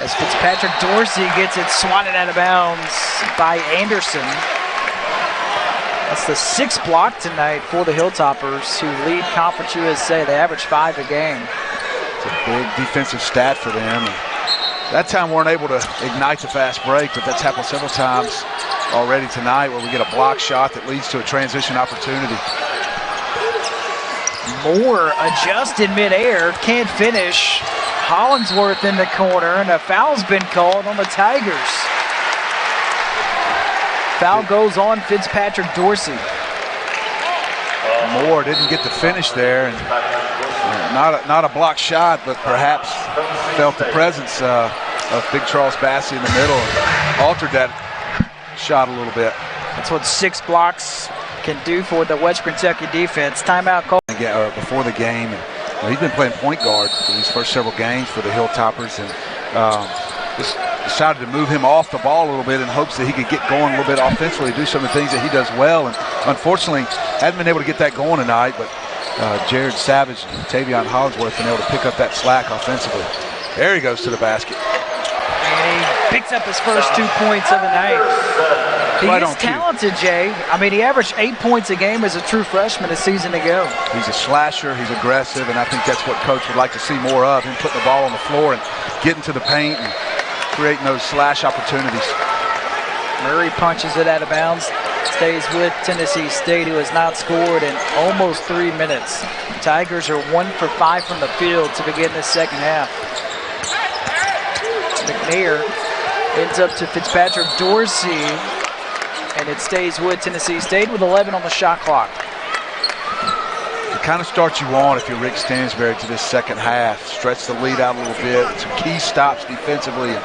As Fitzpatrick Dorsey gets it swatted out of bounds by Anderson. That's the 6th block tonight for the Hilltoppers, who lead Conference USA. They average 5 a game. It's a big defensive stat for them. That time weren't able to ignite the fast break, but that's happened several times already tonight where we get a block shot that leads to a transition opportunity. Moore adjusted midair, can't finish. Hollingsworth in the corner, and a foul's been called on the Tigers. Foul goes on Fitzpatrick Dorsey. Moore didn't get the finish there, and not a block shot, but perhaps felt the presence of Big Charles Bassey in the middle and altered that shot a little bit. That's what 6 blocks can do for the West Kentucky defense. Timeout call. Before the game, and he's been playing point guard for these first several games for the Hilltoppers, and just decided to move him off the ball a little bit in hopes that he could get going a little bit offensively, do some of the things that he does well, and unfortunately hadn't been able to get that going tonight, but Jared Savage and Tavion Hollingsworth been able to pick up that slack offensively. There he goes to the basket. And he picks up his first 2 points of the night. He is talented, Jay. I mean, he averaged 8 points a game as a true freshman a season ago. He's a slasher, he's aggressive, and I think that's what Coach would like to see more of, him putting the ball on the floor and getting to the paint and creating those slash opportunities. Murray punches it out of bounds, stays with Tennessee State, who has not scored in almost 3 minutes. Tigers are 1 for 5 from the field to begin this second half. McNair ends up to Fitzpatrick Dorsey, and it stays with Tennessee State with 11 on the shot clock. The kind of start you want if you're Rick Stansberry to this second half. Stretch the lead out a little bit, some key stops defensively, and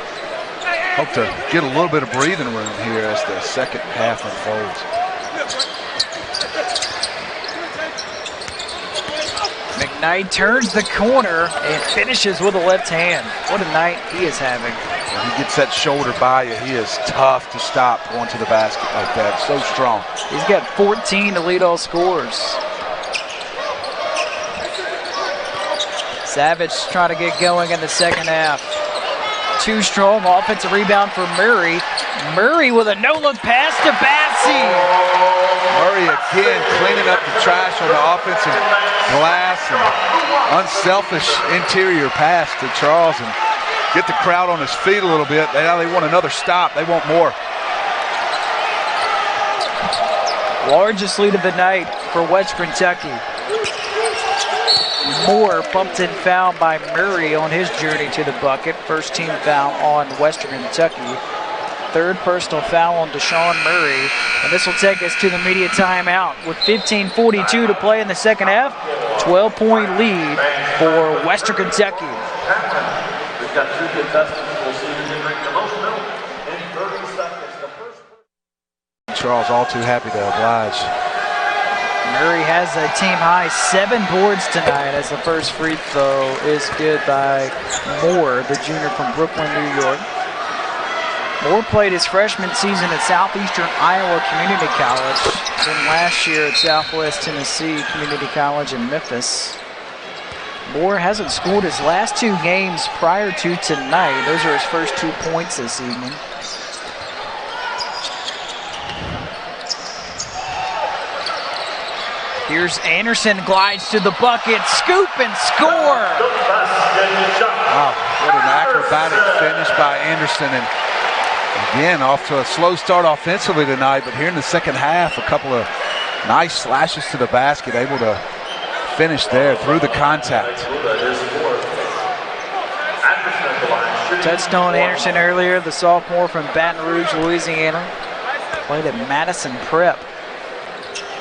hope to get a little bit of breathing room here as the second half unfolds. McKnight turns the corner and finishes with a left hand. What a night he is having. When he gets that shoulder by you, he is tough to stop going to the basket like that. So strong. He's got 14 to lead all scores. Savage trying to get going in the second half. Too strong. Offensive rebound for Murray. Murray with a no-look pass to Bassey. Murray again cleaning up the trash on the offensive glass. And unselfish interior pass to Charles and get the crowd on his feet a little bit. Now they want another stop. They want more. Largest lead of the night for West Kentucky. Moore bumped and fouled by Murray on his journey to the bucket. First team foul on Western Kentucky. Third personal foul on Desean Murray. And this will take us to the media timeout with 15:42 to play in the second half. 12-point lead for Western Kentucky. We've got two contestants. We'll see who can drink the most milk in 30 seconds. The first. Charles all too happy to oblige. Murray has a team high 7 boards tonight as the first free throw is good by Moore, the junior from Brooklyn, New York. Moore played his freshman season at Southeastern Iowa Community College, then last year at Southwest Tennessee Community College in Memphis. Moore hasn't scored his last 2 games prior to tonight. Those are his first 2 points this evening. Here's Anderson, glides to the bucket, scoop and score. Wow, what an acrobatic finish by Anderson. And again, off to a slow start offensively tonight, but here in the second half, a couple of nice slashes to the basket, able to finish there through the contact. Touchdown Anderson earlier, the sophomore from Baton Rouge, Louisiana. Played at Madison Prep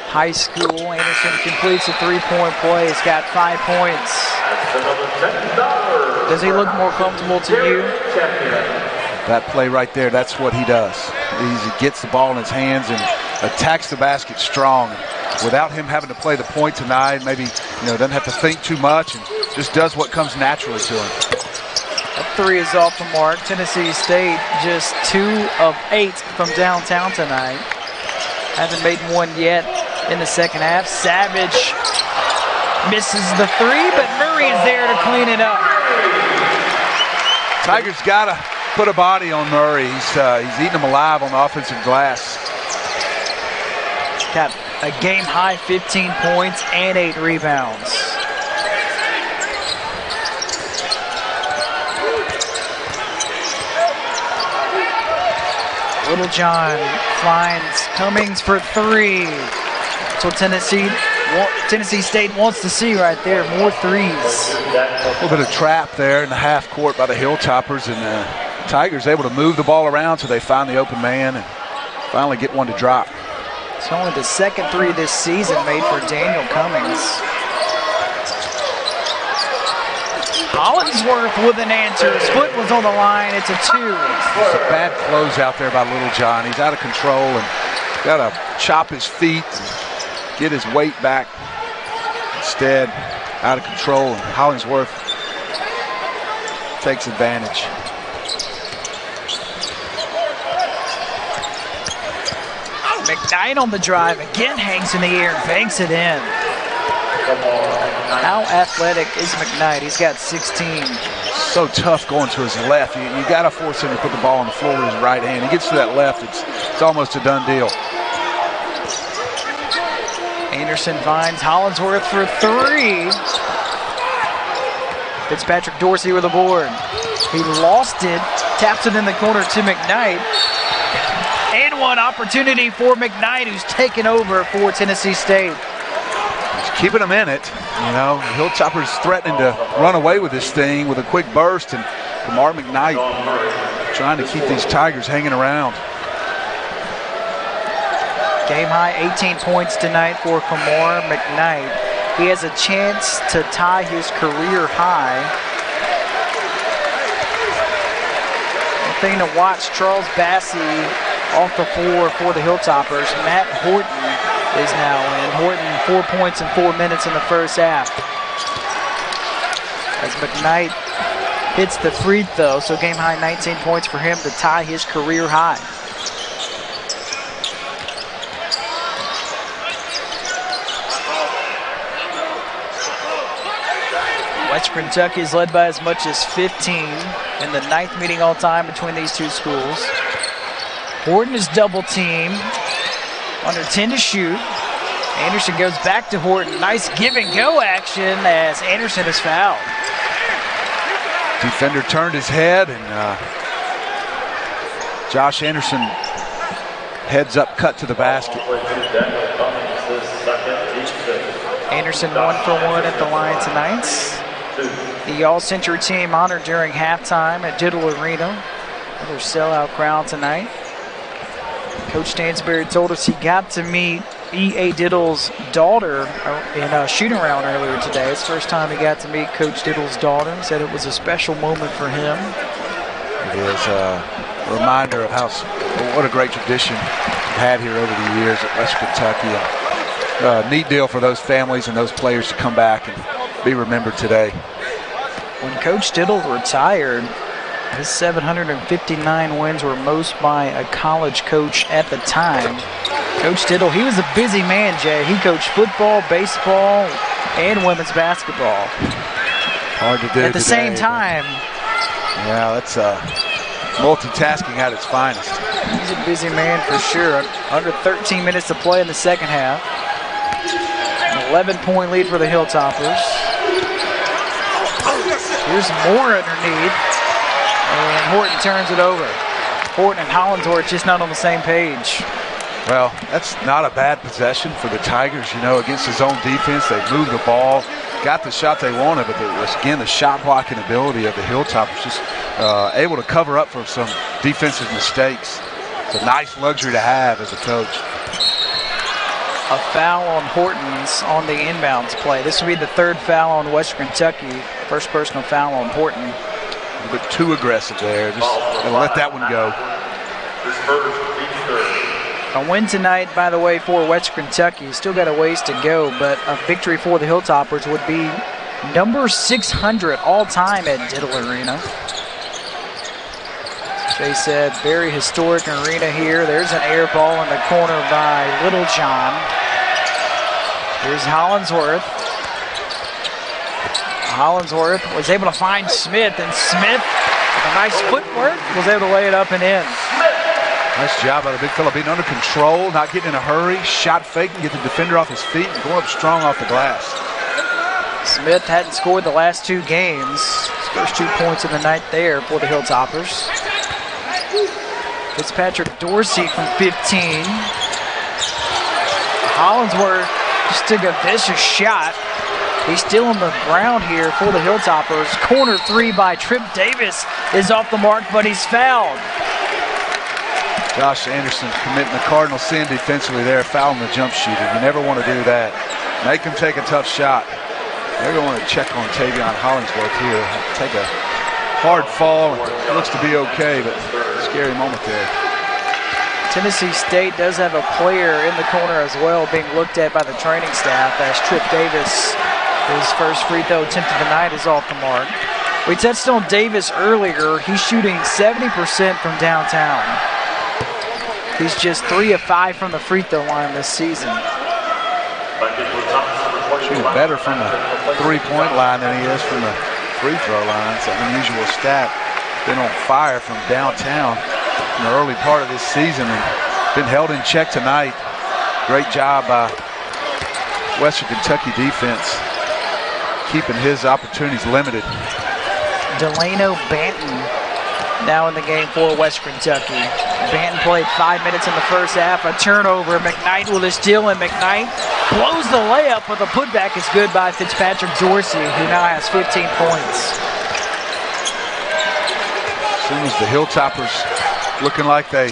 High School. Anderson completes a 3-point play. He's got 5 points. Does he look more comfortable to you? That play right there, that's what he does. He gets the ball in his hands and attacks the basket strong. Without him having to play the point tonight, maybe doesn't have to think too much and just does what comes naturally to him. That 3 is off the mark. Tennessee State just 2 of 8 from downtown tonight. Hasn't made one yet in the second half. Savage misses the 3, but Murray is there to clean it up. Tigers got to put a body on Murray. He's eating him alive on the offensive glass. Got a game-high 15 points and 8 rebounds. Littlejohn finds Cummings for 3. That's what Tennessee State wants to see right there, more 3s. A little bit of trap there in the half court by the Hilltoppers, and the Tigers able to move the ball around so they find the open man and finally get one to drop. It's only the second 3 this season made for Daniel Cummings. Hollingsworth with an answer. His foot was on the line. It's a 2. It's a bad close out there by Littlejohn. He's out of control and got to chop his feet and get his weight back. Instead, out of control, and Hollingsworth takes advantage. McKnight on the drive, again hangs in the air and banks it in. How athletic is McKnight? He's got 16. So tough going to his left. You got to force him to put the ball on the floor with his right hand. He gets to that left, it's almost a done deal. Anderson finds Hollingsworth for 3. Fitzpatrick Dorsey with a board. He lost it, taps it in the corner to McKnight. And one opportunity for McKnight, who's taken over for Tennessee State. He's keeping them in it. Hilltoppers threatening to run away with this thing with a quick burst, and Kamar McKnight trying to keep these Tigers hanging around. Game high 18 points tonight for Kamar McKnight. He has a chance to tie his career high. The thing to watch, Charles Bassey off the floor for the Hilltoppers. Matt Horton is now in. Horton 4 points in 4 minutes in the first half. As McKnight hits the free throw, so game high 19 points for him to tie his career high. West Kentucky is led by as much as 15 in the 9th meeting all time between these two schools. Horton is double teamed, under 10 to shoot. Anderson goes back to Horton. Nice give and go action as Anderson is fouled. Defender turned his head, and Josh Anderson heads up, cut to the basket. Anderson 1 for 1 at the line tonight. The All-Century team honored during halftime at Diddle Arena. Another sellout crowd tonight. Coach Stansberry told us he got to meet E.A. Diddle's daughter in a shooting round earlier today. It's the first time he got to meet Coach Diddle's daughter. He said it was a special moment for him. It is a reminder of what a great tradition we've had here over the years at West Kentucky. Neat deal for those families and those players to come back and be remembered today. When Coach Diddle retired, his 759 wins were most by a college coach at the time. Coach Diddle, he was a busy man, Jay. He coached football, baseball, and women's basketball. Hard to do at the same time. Yeah, that's multitasking at its finest. He's a busy man for sure. Under 13 minutes to play in the second half. An 11-point lead for the Hilltoppers. Here's more underneath. And Horton turns it over. Horton and Hollingsworth just not on the same page. Well, that's not a bad possession for the Tigers, against his own defense. They moved the ball, got the shot they wanted, but again, the shot blocking ability of the Hilltoppers just able to cover up for some defensive mistakes. It's a nice luxury to have as a coach. A foul on Horton's on the inbounds play. This will be the third foul on Western Kentucky. First personal foul on Horton. A little bit too aggressive there. Just gonna let that one go. A win tonight, by the way, for West Kentucky. Still got a ways to go, but a victory for the Hilltoppers would be number 600 all-time at Diddle Arena. Jay said, very historic arena here. There's an air ball in the corner by Littlejohn. Here's Hollingsworth. Hollingsworth was able to find Smith, and Smith, with a nice footwork, was able to lay it up and in. Nice job by the big fella, being under control, not getting in a hurry, shot fake and get the defender off his feet and going up strong off the glass. Smith hadn't scored the last 2 games. His first 2 points of the night there for the Hilltoppers. Fitzpatrick Dorsey from 15. Hollingsworth just took a vicious shot. He's still on the ground here for the Hilltoppers. Corner 3 by Trip Davis is off the mark, but he's fouled. Josh Anderson committing the cardinal sin defensively there, fouling the jump shooter. You never want to do that. Make him take a tough shot. They're going to check on Tavion Hollingsworth here. Take a hard fall. It looks to be okay, but scary moment there. Tennessee State does have a player in the corner as well being looked at by the training staff as Trip Davis, his first free throw attempt of the night, is off the mark. We touched on Davis earlier. He's shooting 70% from downtown. He's just 3 of 5 from the free throw line this season. Shooting better from the three-point line than he is from the free throw line. It's an unusual stat. Been on fire from downtown in the early part of this season and been held in check tonight. Great job by Western Kentucky defense, keeping his opportunities limited. Delano Banton now in the game for West Kentucky. Banton played 5 minutes in the first half. A turnover. McKnight with a steal, and McKnight blows the layup, but the putback is good by Fitzpatrick Dorsey, who now has 15 points. As soon as the Hilltoppers looking like they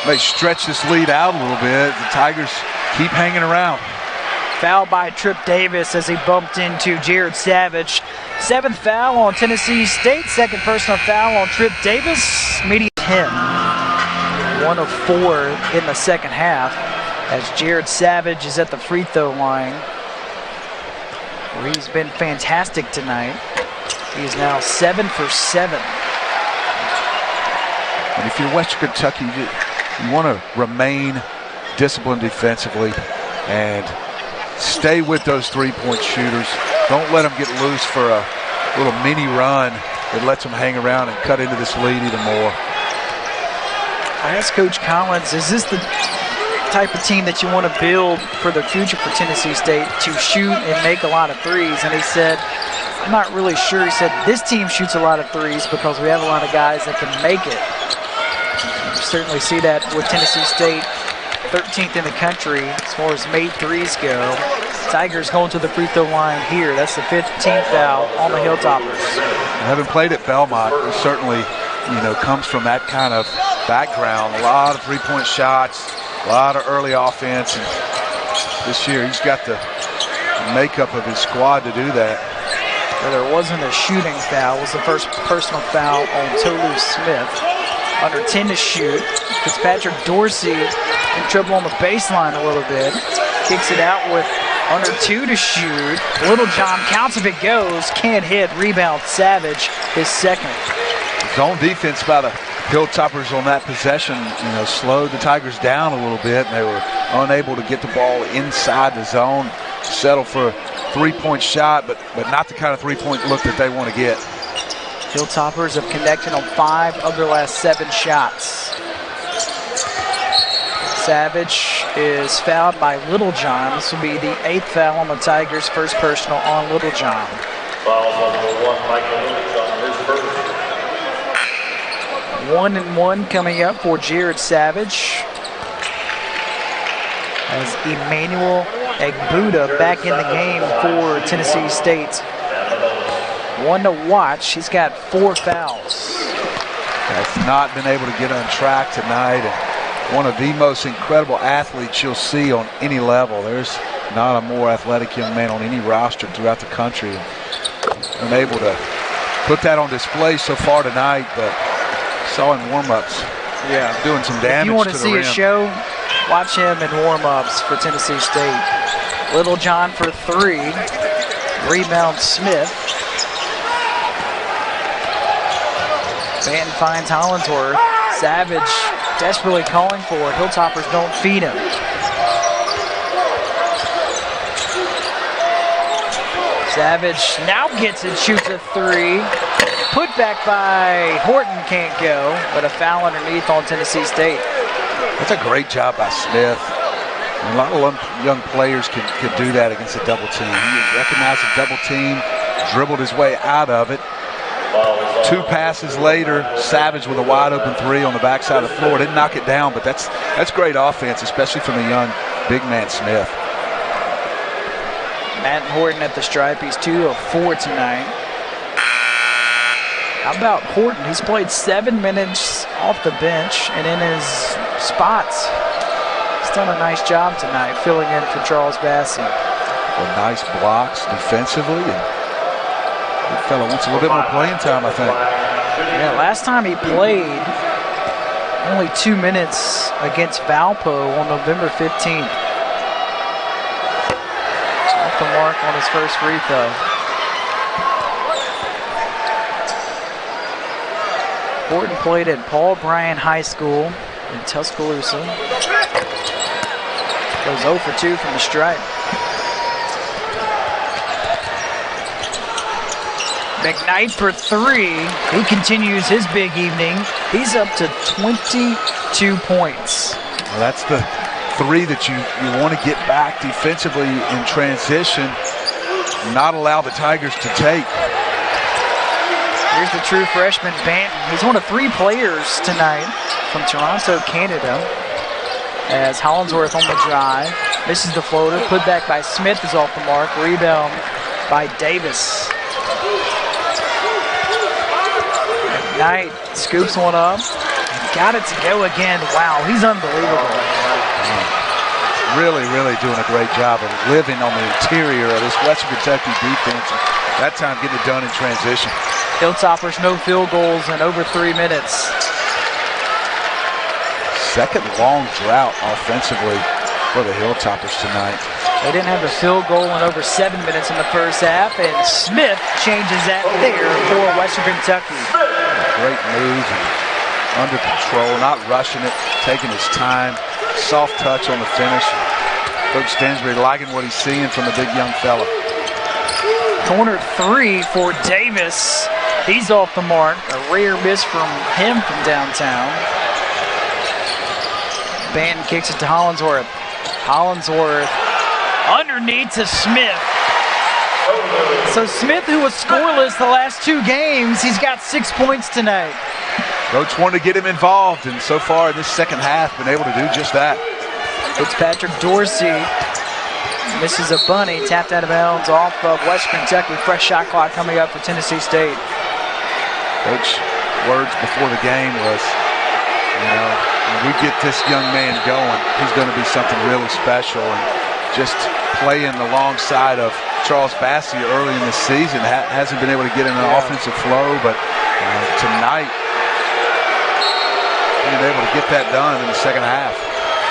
may stretch this lead out a little bit, the Tigers keep hanging around. Foul by Trip Davis as he bumped into Jared Savage. 7th foul on Tennessee State. 2nd personal foul on Trip Davis. Median 10. 1 of 4 in the second half as Jared Savage is at the free throw line, where he's been fantastic tonight. He is now 7 for 7. And if you're Western Kentucky, you want to remain disciplined defensively and stay with those three-point shooters. Don't let them get loose for a little mini run that lets them hang around and cut into this lead even more. I asked Coach Collins, is this the type of team that you want to build for the future for Tennessee State, to shoot and make a lot of threes? And he said, I'm not really sure. He said, this team shoots a lot of threes because we have a lot of guys that can make it. You certainly see that with Tennessee State, 13th in the country as far as made threes go. Tigers going to the free throw line here. That's the 15th foul on the Hilltoppers. Having played at Belmont, he certainly, comes from that kind of background. A lot of three-point shots, a lot of early offense. And this year, he's got the makeup of his squad to do that. Well, there wasn't a shooting foul. It was the first personal foul on Tolu Smith. Under 10 to shoot. Fitzpatrick Dorsey in trouble on the baseline a little bit. Kicks it out with under 2 to shoot. Little John counts if it goes. Can't hit. Rebound Savage, his second. Zone defense by the Hilltoppers on that possession, slowed the Tigers down a little bit, and they were unable to get the ball inside the zone. Settle for a three-point shot, but not the kind of three-point look that they want to get. Hilltoppers have connected on 5 of their last 7 shots. Savage is fouled by Littlejohn. This will be the 8th foul on the Tigers, first personal on Littlejohn. Foul number 1, Michael Littlejohn, his first. 1-and-1 coming up for Jared Savage. As Emmanuel Egbuda back in the game for Tennessee State. One to watch. He's got 4 fouls. Has not been able to get on track tonight. And one of the most incredible athletes you'll see on any level. There's not a more athletic young man on any roster throughout the country. Unable to put that on display so far tonight, but saw in warm-ups. Yeah, doing some damage. If you want to the see rim. a show, watch him in warm-ups for Tennessee State. Littlejohn for 3. Rebound Smith. Banton finds Hollinsworth. Savage desperately calling for it. Hilltoppers don't feed him. Savage now gets it, shoots a 3. Put back by Horton, can't go, but a foul underneath on Tennessee State. That's a great job by Smith. And a lot of young players can do that against a double team. He recognized a double team, dribbled his way out of it. 2 passes later, Savage with a wide open 3 on the backside of the floor. Didn't knock it down, but that's great offense, especially from the young big man Smith. Matt Horton at the stripe. He's 2 of 4 tonight. How about Horton? He's played 7 minutes off the bench and in his spots. He's done a nice job tonight filling in for Charles Bassey. Well, nice blocks defensively. And good fella wants a little bit more playing time, I think. Yeah, last time he played, only 2 minutes against Valpo on November 15th. Off the mark on his first free throw. Horton played at Paul Bryan High School in Tuscaloosa. Goes 0 for 2 from the stripe. McKnight for 3. He continues his big evening. He's up to 22 points. Well, that's the 3 that you want to get back defensively in transition, not allow the Tigers to take. Here's the true freshman, Banton. He's one of 3 players tonight from Toronto, Canada. As Hollinsworth on the drive, misses the floater. Put back by Smith is off the mark. Rebound by Davis. McKnight scoops one up. Got it to go again. Wow, he's unbelievable. Really, really doing a great job of living on the interior of this Western Kentucky defense. That time getting it done in transition. Hilltoppers no field goals in over 3 minutes. Second long drought offensively for the Hilltoppers tonight. They didn't have a field goal in over 7 minutes in the first half, and Smith changes that there for Western Kentucky. Great move, and under control, not rushing it, taking his time, soft touch on the finish. Coach Stansbury liking what he's seeing from the big young fella. Corner 3 for Davis. He's off the mark. A rare miss from him from downtown. Banton kicks it to Hollingsworth. Hollingsworth underneath to Smith. So Smith, who was scoreless the last 2 games, he's got 6 points tonight. Coach wanted to get him involved, and so far in this second half, been able to do just that. Fitzpatrick Dorsey misses a bunny, tapped out of bounds off of Western Kentucky. Fresh shot clock coming up for Tennessee State. Coach, words before the game was, when we get this young man going, he's going to be something really special. And just playing alongside of Charles Bassey early in the season, hasn't been able to get in an offensive flow, but tonight, being able to get that done in the second half.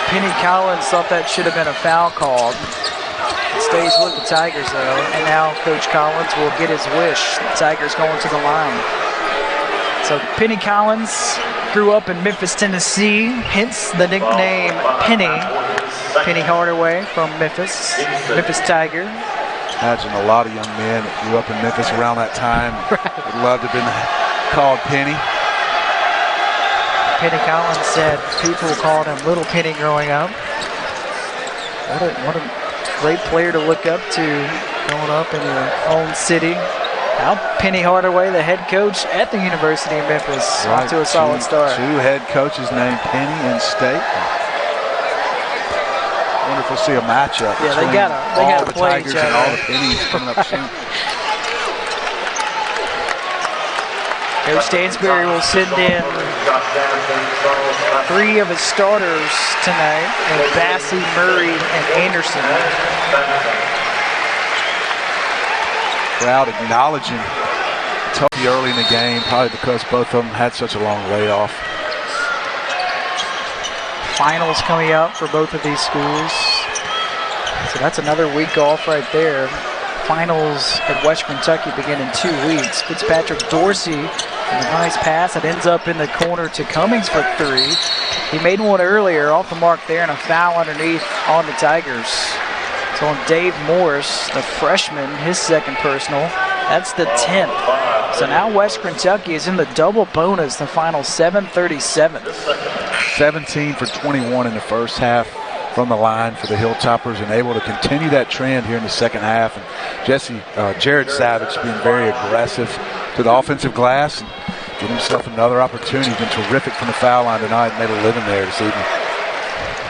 Penny Collins thought that should have been a foul called. It stays with the Tigers, though, and now Coach Collins will get his wish. The Tigers going to the line. So Penny Collins grew up in Memphis, Tennessee, hence the nickname Penny. Penny Hardaway from Memphis Tiger. Imagine a lot of young men that grew up in Memphis around that time would love to have been called Penny. Penny Collins said people called him Little Penny growing up. What a great player to look up to growing up in your own city. Now Penny Hardaway, the head coach at the University of Memphis, off to a solid start. 2 head coaches named Penny in state. I wonder if we'll see a matchup between they gotta the play Tigers each other. and all the Pennies coming up soon. Coach Stansbury will send in 3 of his starters tonight, and Bassey, Murray, and Anderson. Crowd acknowledging Tucky early in the game, probably because both of them had such a long layoff. Finals coming up for both of these schools. So that's another week off right there. Finals at Western Kentucky begin in 2 weeks. Fitzpatrick Dorsey, and a nice pass that ends up in the corner to Cummings for 3. He made one earlier off the mark there, and a foul underneath on the Tigers. So on Dave Morris, the freshman, his second personal. That's the 10th. So now Western Kentucky is in the double bonus, the final 7:37. 17 for 21 in the first half from the line for the Hilltoppers, and able to continue that trend here in the second half. And Jared Savage being very aggressive to the offensive glass and get himself another opportunity. He's been terrific from the foul line tonight, made a living there this evening.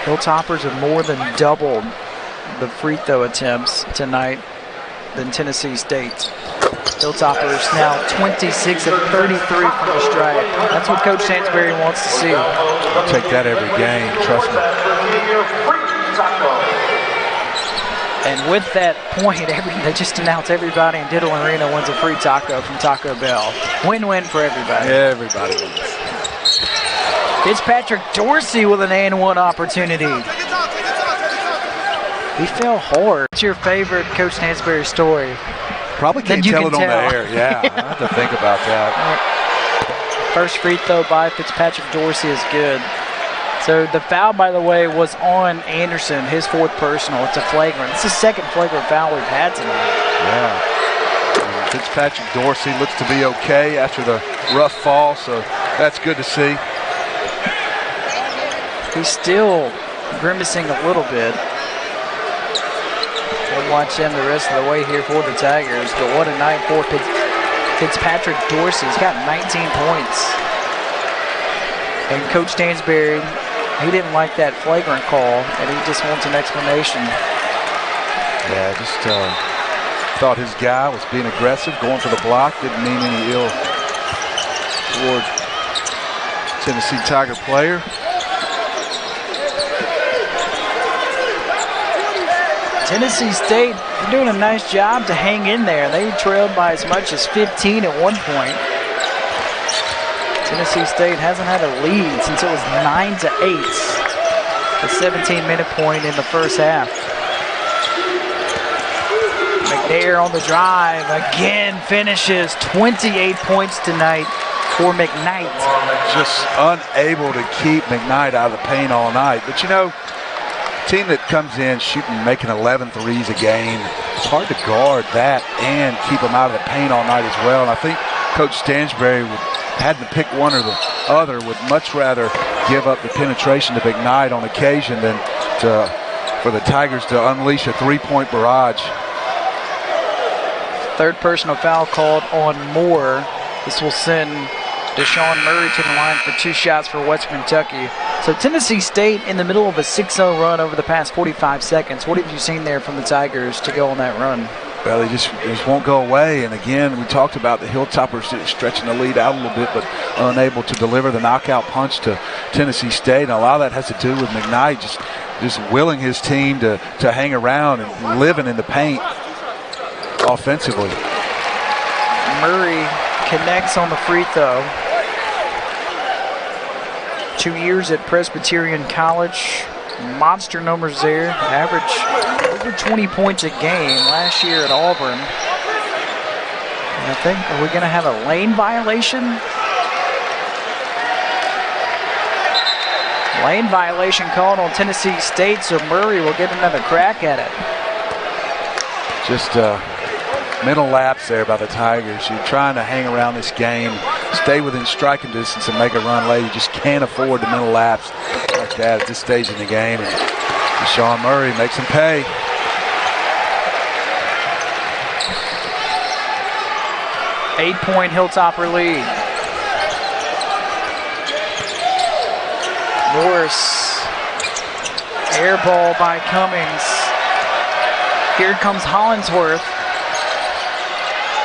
Hilltoppers have more than doubled the free throw attempts tonight than Tennessee State. Hilltoppers now 26 of 33 from the stripe. That's what Coach Stansbury wants to see. I'll take that every game, trust me. And with that point, they just announced everybody in Diddle Arena wins a free taco from Taco Bell. Win-win for everybody. Everybody wins. Fitzpatrick Dorsey with an and-one opportunity. He fell hard. What's your favorite Coach Stansbury story? Probably can't tell it on the air. Yeah, I have to think about that. First free throw by Fitzpatrick Dorsey is good. So the foul, by the way, was on Anderson, his 4th personal. It's a flagrant. It's the 2nd flagrant foul we've had tonight. Yeah. And Fitzpatrick Dorsey looks to be okay after the rough fall, so that's good to see. He's still grimacing a little bit. We'll watch him the rest of the way here for the Tigers. But what a night for Fitzpatrick Dorsey. He's got 19 points. And Coach Stansbury, he didn't like that flagrant call, and he just wants an explanation. Yeah, just thought his guy was being aggressive, going for the block. Didn't mean any ill toward Tennessee Tiger player. Tennessee State doing a nice job to hang in there. They trailed by as much as 15 at one point. Tennessee State hasn't had a lead since it was 9-8. The 17-minute point in the first half. There on the drive, again finishes 28 points tonight for McKnight. Just unable to keep McKnight out of the paint all night. But you know, team that comes in shooting, making 11 threes a game, it's hard to guard that and keep them out of the paint all night as well. And I think Coach Stansbury had to pick one or the other, would much rather give up the penetration to McKnight on occasion than for the Tigers to unleash a three-point barrage. Third personal foul called on Moore. This will send Desean Murray to the line for 2 shots for Western Kentucky. So Tennessee State in the middle of a 6-0 run over the past 45 seconds. What have you seen there from the Tigers to go on that run? Well, they just won't go away. And again, we talked about the Hilltoppers stretching the lead out a little bit, but unable to deliver the knockout punch to Tennessee State. And a lot of that has to do with McKnight just willing his team to hang around and living in the paint offensively. Murray connects on the free throw. 2 years at Presbyterian College. Monster numbers there. Average over 20 points a game last year at Auburn. And I think, are we going to have a lane violation? Lane violation called on Tennessee State, so Murray will get another crack at it. Just mental lapse there by the Tigers. You're trying to hang around this game, stay within striking distance and make a run late. You just can't afford the mental lapse like that at this stage in the game. And Desean Murray makes him pay. Eight-point Hilltopper lead. Morris, air ball by Cummings. Here comes Hollingsworth.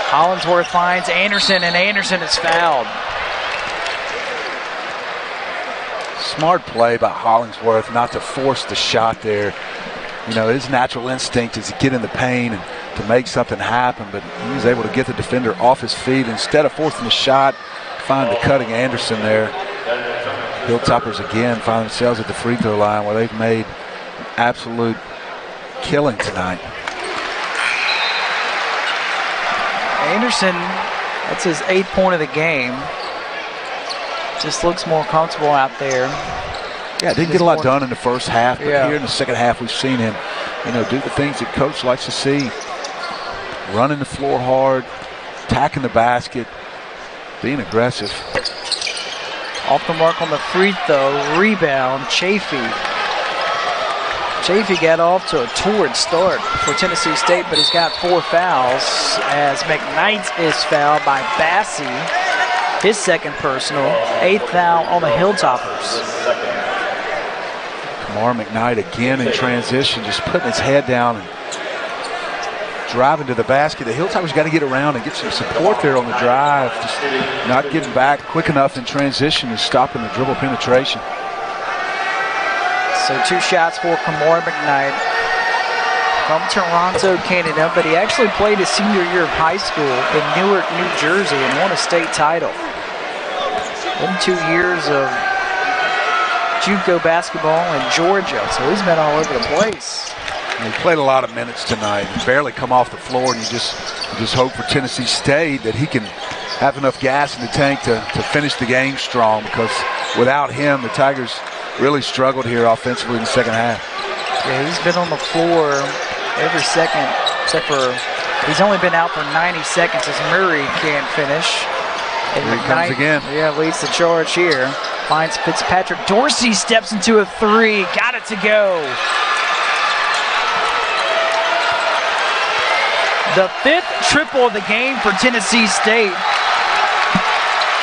Hollingsworth finds Anderson, and Anderson is fouled. Smart play by Hollingsworth not to force the shot there. You know, his natural instinct is to get in the paint and to make something happen, but he was able to get the defender off his feet. Instead of forcing the shot, find the cutting Anderson there. Hilltoppers again find themselves at the free throw line where they've made absolute killing tonight. Anderson, that's his 8th point of the game. Just looks more comfortable out there. Yeah, didn't get a lot done in the first half, but Yeah. here in the second half we've seen him, you know, do the things that coach likes to see. Running the floor hard, attacking the basket, being aggressive. Off the mark on the free throw, rebound, Chafee. Chafee got off to a torrid start for Tennessee State, but he's got 4 fouls as McKnight is fouled by Bassey. His second personal, 8th foul on the Hilltoppers. Kamar McKnight again in transition, just putting his head down and driving to the basket. The Hilltoppers got to get around and get some support there on the drive. Just not getting back quick enough in transition and stopping the dribble penetration. So 2 shots for Kamar McKnight from Toronto, Canada, but he actually played his senior year of high school in Newark, New Jersey and won a state title. Then 2 years of JUCO basketball in Georgia, so he's been all over the place. He played a lot of minutes tonight and barely come off the floor, and you just hope for Tennessee State that he can have enough gas in the tank to finish the game strong, because without him, the Tigers really struggled here offensively in the second half. Yeah, he's been on the floor every second, except for he's only been out for 90 seconds as Murray can't finish. And Here he comes again. Yeah, leads the charge here. Finds Fitzpatrick. Dorsey steps into a 3. Got it to go. The 5th triple of the game for Tennessee State.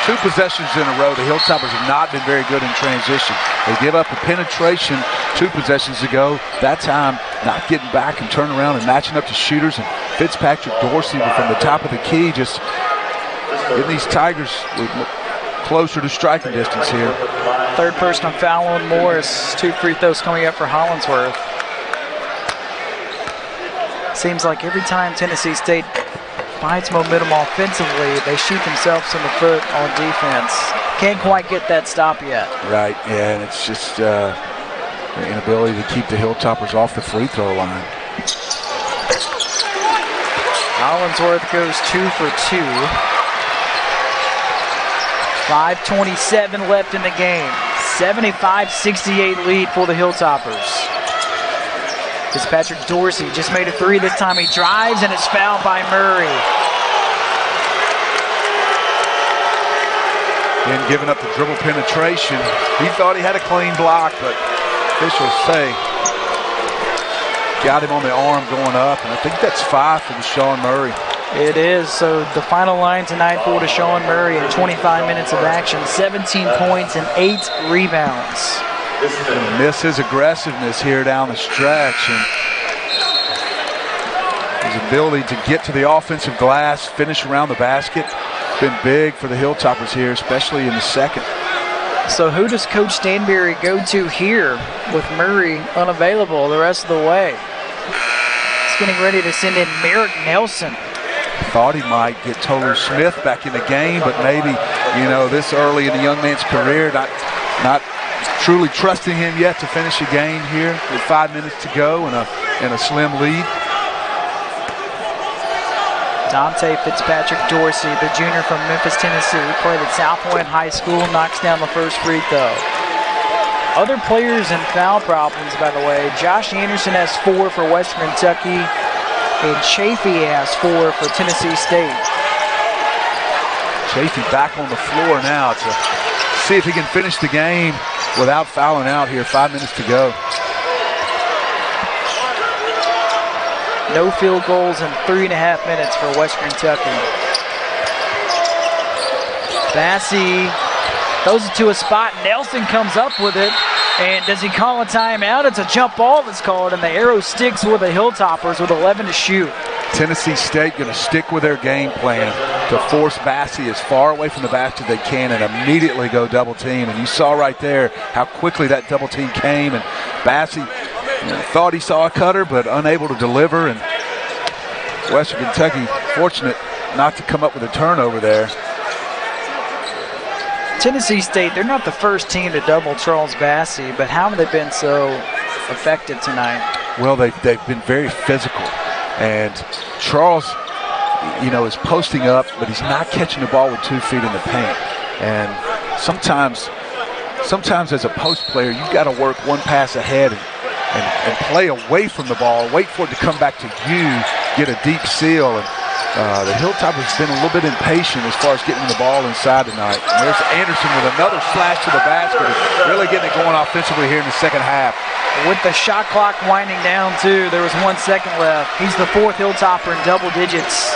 2 possessions in a row. The Hilltoppers have not been very good in transition. They give up a penetration 2 possessions ago. That time, not getting back and turning around and matching up to shooters. And Fitzpatrick Dorsey from the top of the key just getting these Tigers closer to striking distance here. 3rd personal foul on Morris. 2 free throws coming up for Hollingsworth. Seems like every time Tennessee State finds momentum offensively, they shoot themselves in the foot on defense. Can't quite get that stop yet. Right, yeah, and it's just their inability to keep the Hilltoppers off the free throw line. Hollingsworth goes 2 for 2. 5:27 left in the game. 75-68 lead for the Hilltoppers. Fitzpatrick Dorsey just made a three. This time he drives and it's fouled by Murray. And giving up the dribble penetration. He thought he had a clean block, but officials say got him on the arm going up, and I think that's 5 for Desean Murray. It is. So the final line tonight for Desean Murray in 25 minutes of action, 17 points and 8 rebounds. Miss his aggressiveness here down the stretch, and his ability to get to the offensive glass, finish around the basket, been big for the Hilltoppers here, especially in the second. So who does Coach Stanberry go to here with Murray unavailable the rest of the way? He's getting ready to send in Merrick Nelson. Thought he might get Tolu Smith back in the game, but maybe, you know, this early in the young man's career, not truly trusting him yet to finish a game here with 5 minutes to go and a slim lead. Dante Fitzpatrick Dorsey, the junior from Memphis, Tennessee, played at South Point High School, knocks down the first free throw. Other players in foul problems, by the way. Josh Anderson has 4 for Western Kentucky, and Chafee has 4 for Tennessee State. Chafee back on the floor now to see if he can finish the game without fouling out here. 5 minutes to go. No field goals in 3.5 minutes for Western Kentucky. Bassey throws it to a spot. Nelson comes up with it. And does he call a timeout? It's a jump ball that's called, and the arrow sticks with the Hilltoppers with 11 to shoot. Tennessee State going to stick with their game plan to force Bassey as far away from the basket they can and immediately go double team. And you saw right there how quickly that double team came, and Bassey thought he saw a cutter but unable to deliver, and Western Kentucky fortunate not to come up with a turnover there. Tennessee State, they're not the first team to double Charles Bassey, but how have they been so effective tonight? Well, they've been very physical, and Charles, you know, is posting up, but he's not catching the ball with 2 feet in the paint. And sometimes as a post player, you've got to work one pass ahead and play away from the ball, wait for it to come back to you, get a deep seal. And the Hilltoppers have been a little bit impatient as far as getting the ball inside tonight. And there's Anderson with another slash to the basket, really getting it going offensively here in the second half. With the shot clock winding down too, there was 1 second left. He's the 4th Hilltopper in double digits.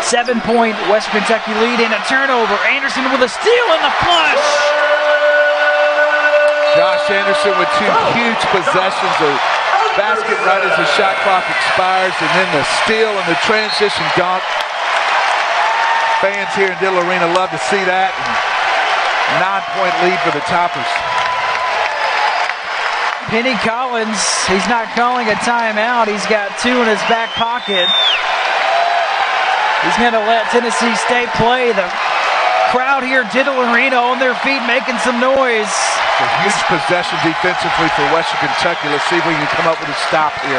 7-point Western Kentucky lead and a turnover. Anderson with a steal and the flush. Josh Anderson with 2 huge possessions of basket right as the shot clock expires, and then the steal and the transition dunk. Fans here in Diddle Arena love to see that. 9-point lead for the Toppers. Penny Collins, he's not calling a timeout. He's got 2 in his back pocket. He's going to let Tennessee State play. The crowd here at Diddle Arena on their feet making some noise. A huge possession defensively for Western Kentucky. Let's see if we can come up with a stop here.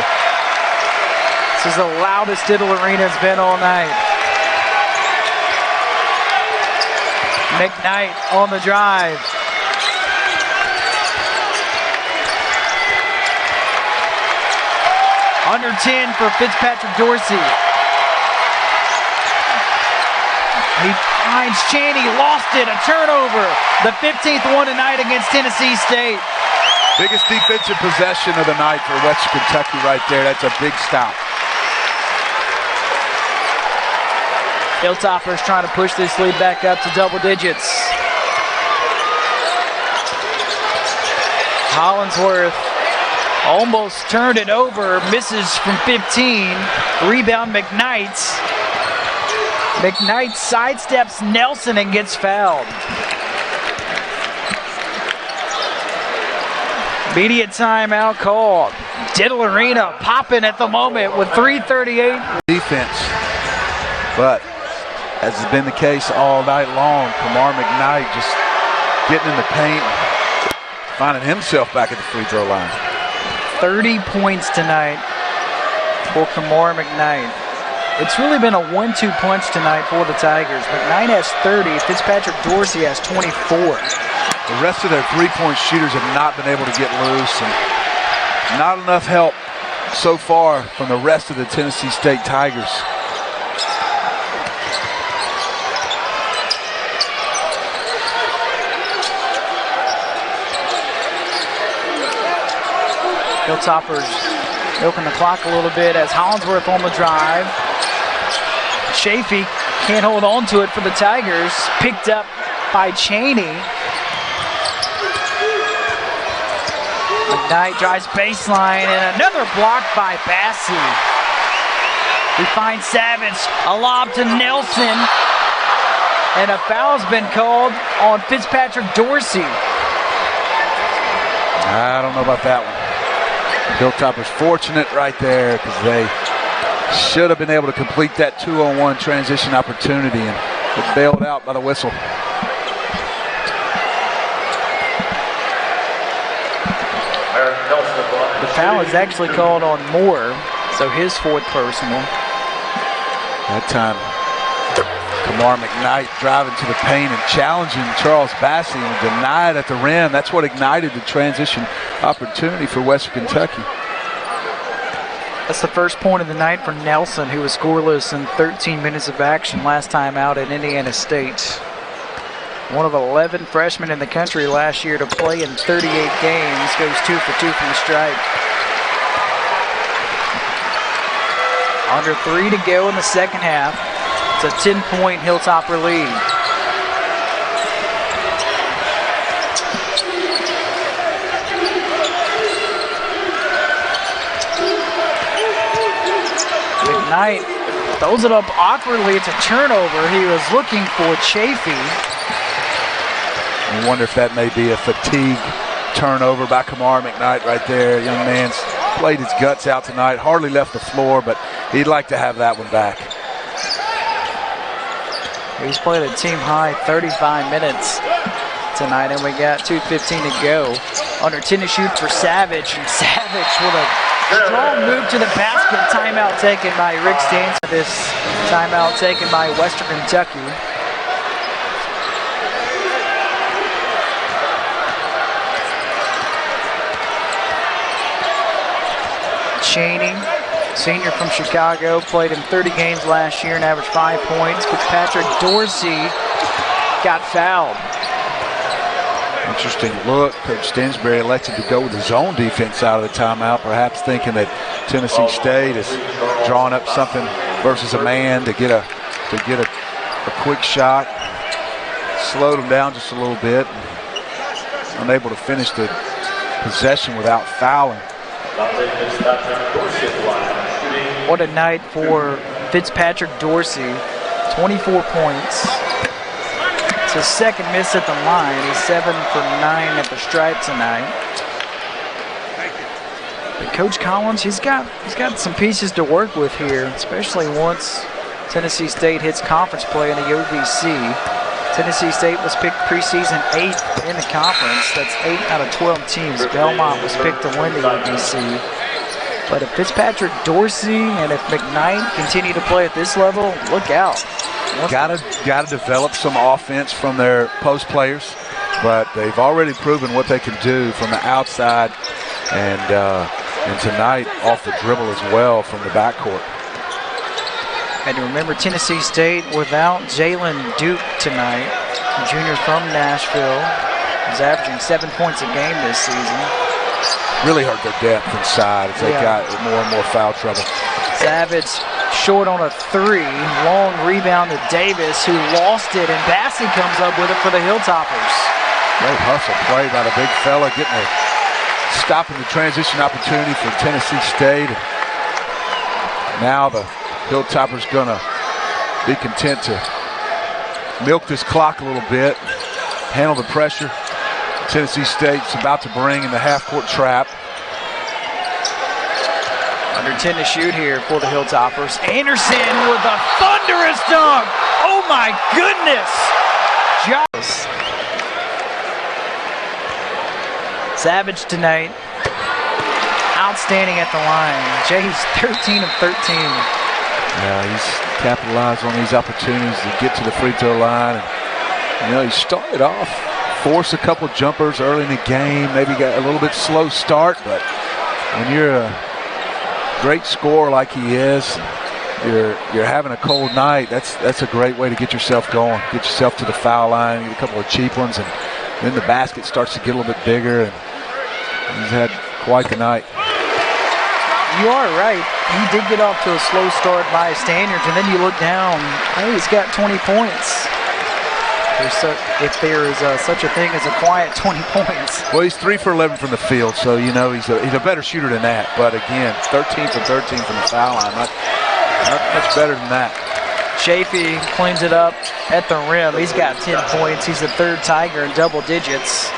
This is the loudest Diddle Arena's been all night. McKnight on the drive. Under 10 for Fitzpatrick Dorsey. He finds Chaney, lost it, a turnover. The 15th one tonight against Tennessee State. Biggest defensive possession of the night for Western Kentucky right there. That's a big stop. Hilltoppers trying to push this lead back up to double digits. Hollingsworth almost turned it over, misses from 15. Rebound McKnight. McKnight sidesteps Nelson and gets fouled. Immediate timeout called. Diddle Arena popping at the moment with 3:38. Defense, but as has been the case all night long, Kamar McKnight just getting in the paint, finding himself back at the free throw line. 30 points tonight for Kamar McKnight. It's really been a 1-2 punch tonight for the Tigers. McKnight has 30. Fitzpatrick Dorsey has 24. The rest of their three-point shooters have not been able to get loose, and not enough help so far from the rest of the Tennessee State Tigers. Hilltoppers milking the clock a little bit as Hollingsworth on the drive. Chafee can't hold on to it for the Tigers. Picked up by Cheney. McKnight drives baseline and another block by Bassey. We find Savage, a lob to Nelson, and a foul's been called on Fitzpatrick Dorsey. I don't know about that one. Hilltoppers fortunate right there because they should have been able to complete that 2-on-1 transition opportunity and was bailed out by the whistle. The foul is actually called on Moore, so his fourth personal. That time, Kamar McKnight driving to the paint and challenging Charles Bassey and denied at the rim. That's what ignited the transition opportunity for Western Kentucky. That's the first point of the night for Nelson, who was scoreless in 13 minutes of action last time out at Indiana State. One of 11 freshmen in the country last year to play in 38 games. Goes 2 for 2 from the stripe. Under 3 to go in the second half. It's a 10-point Hilltopper lead. McKnight throws it up awkwardly. It's a turnover. He was looking for Chafee. I wonder if that may be a fatigue turnover by Kamar McKnight right there. Young man's played his guts out tonight. Hardly left the floor, but he'd like to have that one back. He's played a team-high 35 minutes tonight, and we got 2:15 to go. Under 10 to shoot for Savage, and Savage with a strong move to the basket. Timeout taken by Rick Stanton. This timeout taken by Western Kentucky. Cheney, senior from Chicago, played in 30 games last year and averaged 5 points. Fitzpatrick Dorsey got fouled. Interesting look. Coach Stansbury elected to go with his own defense out of the timeout, perhaps thinking that Tennessee State is drawing up something versus a man to get a quick shot. Slowed them down just a little bit. Unable to finish the possession without fouling. What a night for Fitzpatrick Dorsey. 24 points. It's his second miss at the line. He's 7 for 9 at the stripe tonight. But Coach Collins, he's got some pieces to work with here, especially once Tennessee State hits conference play in the OVC. Tennessee State was picked preseason 8th in the conference. That's 8 out of 12 teams. Belmont was picked to win the OVC. But if Fitzpatrick Dorsey and if McKnight continue to play at this level, look out. Got to develop some offense from their post players, but they've already proven what they can do from the outside, and tonight off the dribble as well from the backcourt. And remember, Tennessee State without Jalen Duke tonight, a junior from Nashville, is averaging 7 points a game this season. Really hurt their depth inside as they got more and more foul trouble. Savage short on a 3, long rebound to Davis, who lost it, and Bassey comes up with it for the Hilltoppers. Great hustle play by the big fella, stopping the transition opportunity for Tennessee State. Now the Hilltoppers gonna be content to milk this clock a little bit, handle the pressure Tennessee State's about to bring in the half-court trap. Under 10 to shoot here for the Hilltoppers. Anderson with a thunderous dunk. Oh my goodness. Giles. Savage tonight. Outstanding at the line. Jay's 13 of 13 He's capitalized on these opportunities to get to the free throw line. And, he started off, forced a couple jumpers early in the game, maybe got a little bit slow start, but when you're a great scorer like he is, you're having a cold night, that's a great way to get yourself going, get yourself to the foul line, get a couple of cheap ones, and then the basket starts to get a little bit bigger, and he's had quite the night. You are right. He did get off to a slow start by standards, and then you look down, hey, he's got 20 points. If there is such a thing as a quiet 20 points. Well, he's 3 for 11 from the field, so he's a better shooter than that. But again, 13 for 13 from the foul line, not much better than that. Chafee cleans it up at the rim. He's got 10 points. He's the third Tiger in double digits.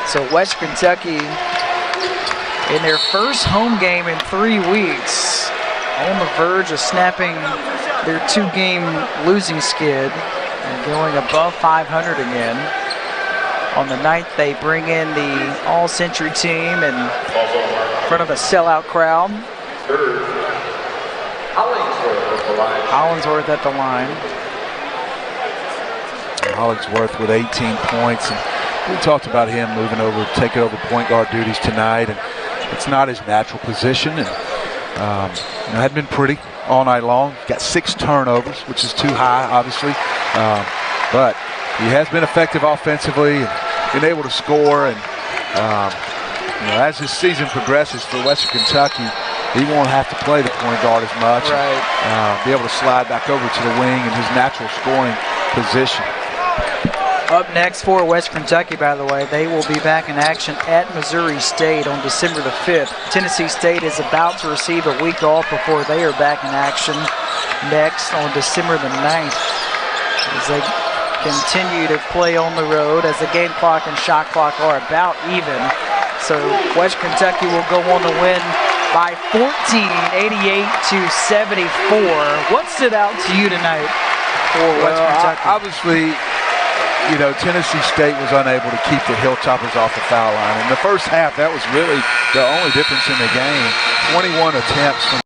So West Kentucky, in their first home game in 3 weeks, on the verge of snapping their 2-game losing skid and going above 500 again. On the ninth, they bring in the All-Century team in front of a sellout crowd. Hollingsworth at the line. Hollingsworth with 18 points. And we talked about him taking over point guard duties tonight, and it's not his natural position. And hadn't been pretty all night long. Got 6 turnovers, which is too high, obviously. But he has been effective offensively and been able to score. And as this season progresses for Western Kentucky, he won't have to play the point guard as much. Right. And, be able to slide back over to the wing in his natural scoring position. Up next for West Kentucky, by the way, they will be back in action at Missouri State on December the 5th. Tennessee State is about to receive a week off before they are back in action next on December the 9th. As they continue to play on the road, as the game clock and shot clock are about even. So West Kentucky will go on to win by 14, 88-74. What stood out to you tonight for West Kentucky? Obviously, Tennessee State was unable to keep the Hilltoppers off the foul line. In the first half, that was really the only difference in the game. 21 attempts from